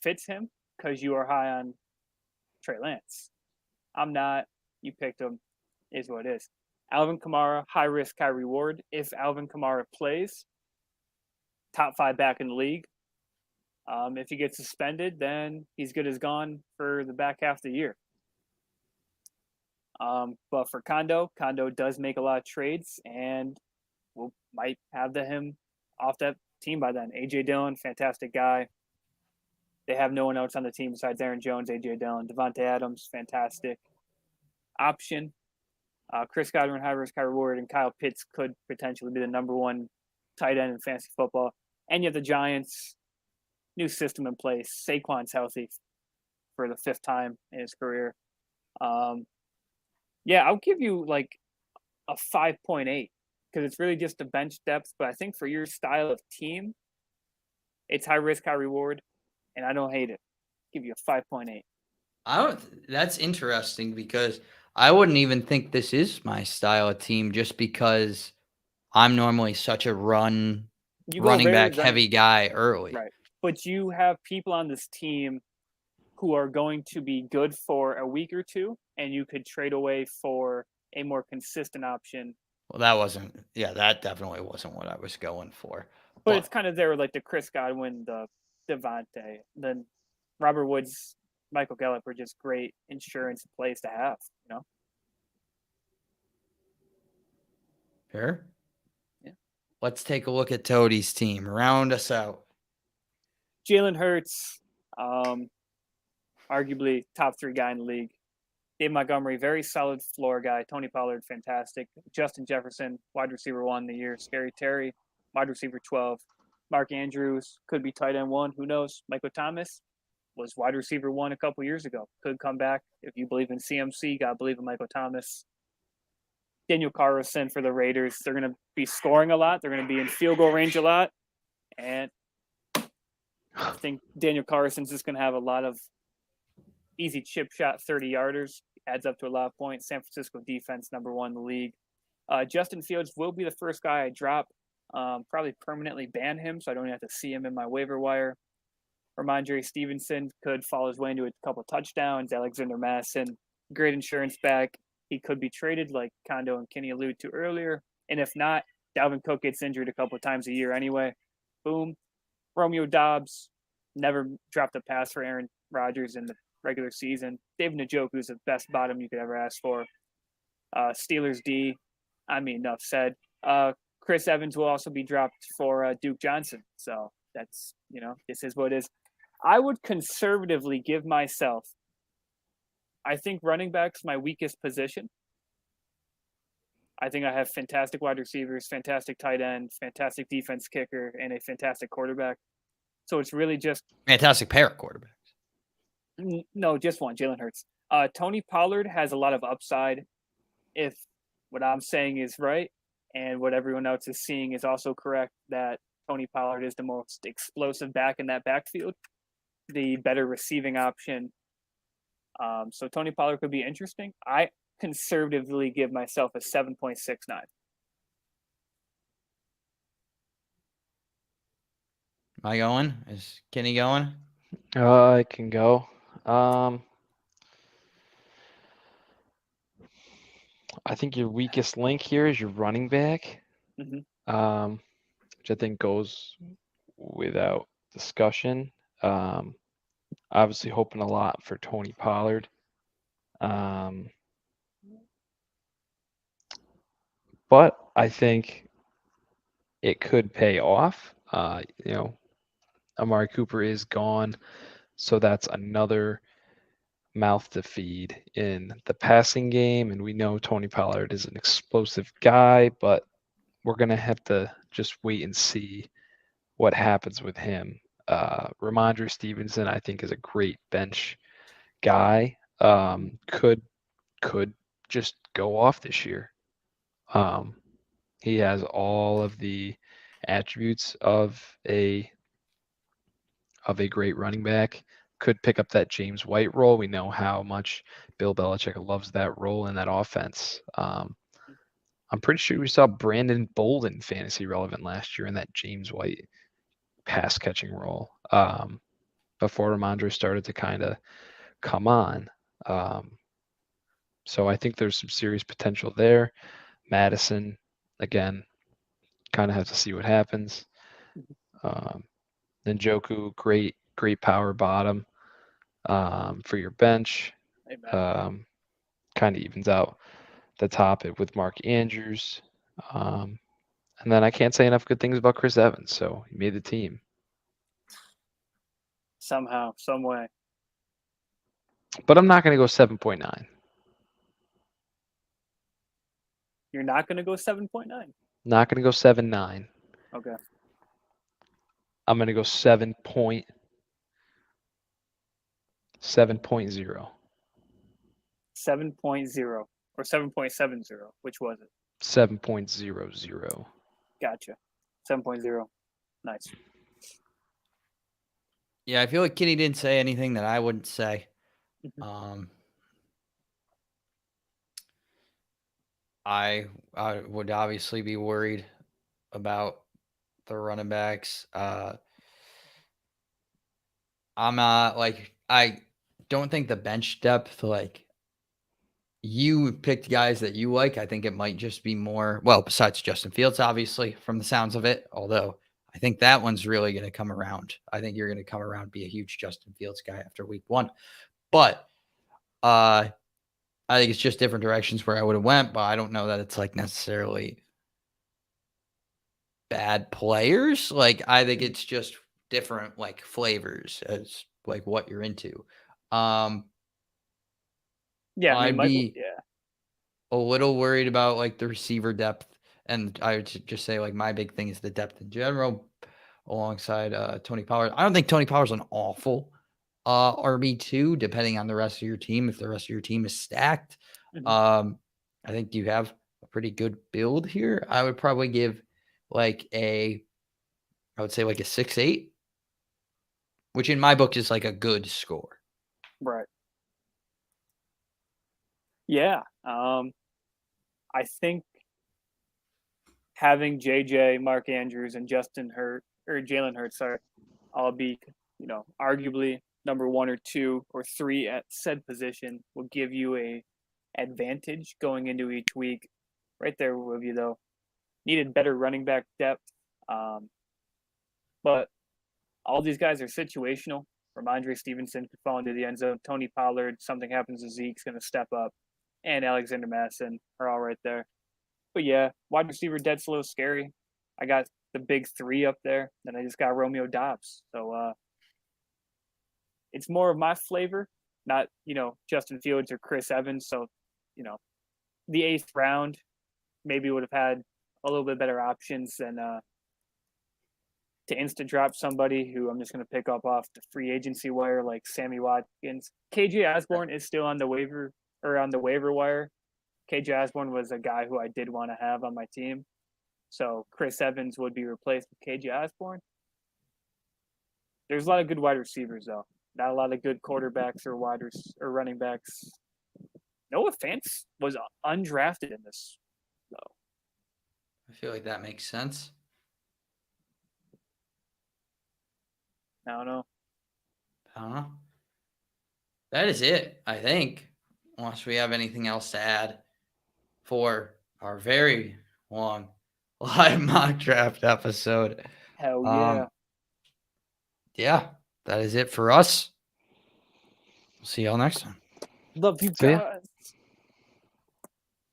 fits him because you are high on Trey Lance. I'm not. You picked him. Is what it is. Alvin Kamara, high risk, high reward. If Alvin Kamara plays, top 5 back in the league. If he gets suspended, then he's good as gone for the back half of the year. But for Condo does make a lot of trades, and might have him off that team by then. A.J. Dillon, fantastic guy. They have no one else on the team besides Aaron Jones, A.J. Dillon. Devontae Adams, fantastic option. Chris Godwin, high risk, high reward, and Kyle Pitts could potentially be the number 1 tight end in fantasy football. And you have the Giants, new system in place. Saquon's healthy for the 5th time in his career. I'll give you like a 5.8 because it's really just the bench depth. But I think for your style of team, it's high risk, high reward, and I don't hate it. Give you a 5.8. That's interesting because I wouldn't even think this is my style of team just because I'm normally such a running very back running, heavy guy early. right? But you have people on this team who are going to be good for a week or two, and you could trade away for a more consistent option. Well, that definitely wasn't what I was going for. But it's kind of there, like the Chris Godwin, the Devontae, then Robert Woods, Michael Gallup are just great insurance plays to have. Sure. Yeah. Let's take a look at Toadie's team. Round us out. Jalen Hurts, arguably top 3 guy in the league. Dave Montgomery, very solid floor guy. Tony Pollard, fantastic. Justin Jefferson, wide receiver 1 in the year. Scary Terry, wide receiver 12. Mark Andrews could be tight end 1. Who knows? Michael Thomas was wide receiver 1 a couple years ago. Could come back. If you believe in CMC, you got to believe in Michael Thomas. Daniel Carlson for the Raiders. They're going to be scoring a lot. They're going to be in field goal range a lot. And I think Daniel Carlson's just going to have a lot of easy chip shot 30-yarders. Adds up to a lot of points. San Francisco defense, number 1 in the league. Justin Fields will be the first guy I drop. Probably permanently ban him, so I don't have to see him in my waiver wire. Ramondre Stevenson could fall his way into a couple touchdowns. Alexander Madison, great insurance back. He could be traded, like Kondo and Kenny alluded to earlier. And if not, Dalvin Cook gets injured a couple times a year anyway. Boom. Romeo Dobbs never dropped a pass for Aaron Rodgers in the regular season. David Njoku is the best bottom you could ever ask for. Steelers D, enough said. Chris Evans will also be dropped for Duke Johnson. So that's, this is what it is. I would conservatively give myself, I think running back's my weakest position. I think I have fantastic wide receivers, fantastic tight end, fantastic defense kicker, and a fantastic quarterback. So it's really just fantastic pair of quarterbacks. No, just one, Jalen Hurts. Tony Pollard has a lot of upside if what I'm saying is right and what everyone else is seeing is also correct, that Tony Pollard is the most explosive back in that backfield, the better receiving option. So Tony Pollard could be interesting. I conservatively give myself a 7.69. Am I going? Is Kenny going? I can go. I think your weakest link here is your running back, which I think goes without discussion. Obviously hoping a lot for Tony Pollard. But I think it could pay off. Amari Cooper is gone, so that's another mouth to feed in the passing game. And we know Tony Pollard is an explosive guy, but we're going to have to just wait and see what happens with him. Ramondre Stevenson, I think, is a great bench guy. Could just go off this year. He has all of the attributes of a great running back. Could pick up that James White role. We know how much Bill Belichick loves that role in that offense. I'm pretty sure we saw Brandon Bolden fantasy relevant last year in that James White pass catching role before Ramondre started to kind of come on. So I think there's some serious potential there. Madison, again, kind of have to see what happens. Njoku, great power bottom for your bench. Kind of evens out the top with Mark Andrews. And then I can't say enough good things about Chris Evans, so he made the team. Somehow, some way. But I'm not going to go 7.9. You're not going to go 7.9? Not going to go 7.9. Okay. I'm going to go 7.0. 7.0 or 7.70. Which was it? 7.00. Gotcha. 7.0. Nice. Yeah, I feel like Kenny didn't say anything that I wouldn't say. Mhm. I would obviously be worried about the running backs. I'm not like I don't think the bench depth like you picked guys that you like. I think it might just be more well, besides Justin Fields, obviously, from the sounds of it. Although I think that one's really going to come around. I think you're going to come around, be a huge Justin Fields guy after week 1. But I think it's just different directions where I would have went, but I don't know that it's like necessarily bad players. Like I think it's just different like flavors as like what you're into. Yeah, I mean, I'd Michael. be Yeah, a little worried about like the receiver depth, and I would just say like my big thing is the depth in general alongside Tony Pollard. I don't think Tony Pollard's an awful RB2 depending on the rest of your team. If the rest of your team is stacked, Mhm. I think you have a pretty good build here. I would probably give like I would say like a 6-8, which in my book is like a good score. Right. Yeah. I think having JJ, Mark Andrews, and Jalen Hurts, sorry, all be, arguably number 1 or 2 or 3 at said position will give you a advantage going into each week. Right there with you though. Needed better running back depth. But all these guys are situational. Ramondre Stevenson could fall into the end zone. Tony Pollard, something happens to Zeke's going to step up. And Alexander Madison are all right there. But yeah, wide receiver dead's a little scary. I got the big 3 up there. Then I just got Romeo Doubs. So it's more of my flavor, not, Justin Fields or Chris Evans. So, the 8th round maybe would have had a little bit better options than to instant drop somebody who I'm just going to pick up off the free agency wire, like Sammy Watkins. KJ Osborne is still on the waiver wire. KJ Osborne was a guy who I did want to have on my team. So Chris Evans would be replaced with KJ Osborne. There's a lot of good wide receivers though. Not a lot of good quarterbacks or running backs. Noah Fant was undrafted in this though. I feel like that makes sense. I don't know. That is it, I think. Unless we have anything else to add for our very long live mock draft episode. Hell yeah. Yeah, that is it for us. We'll see y'all next time. Love you See ya. guys.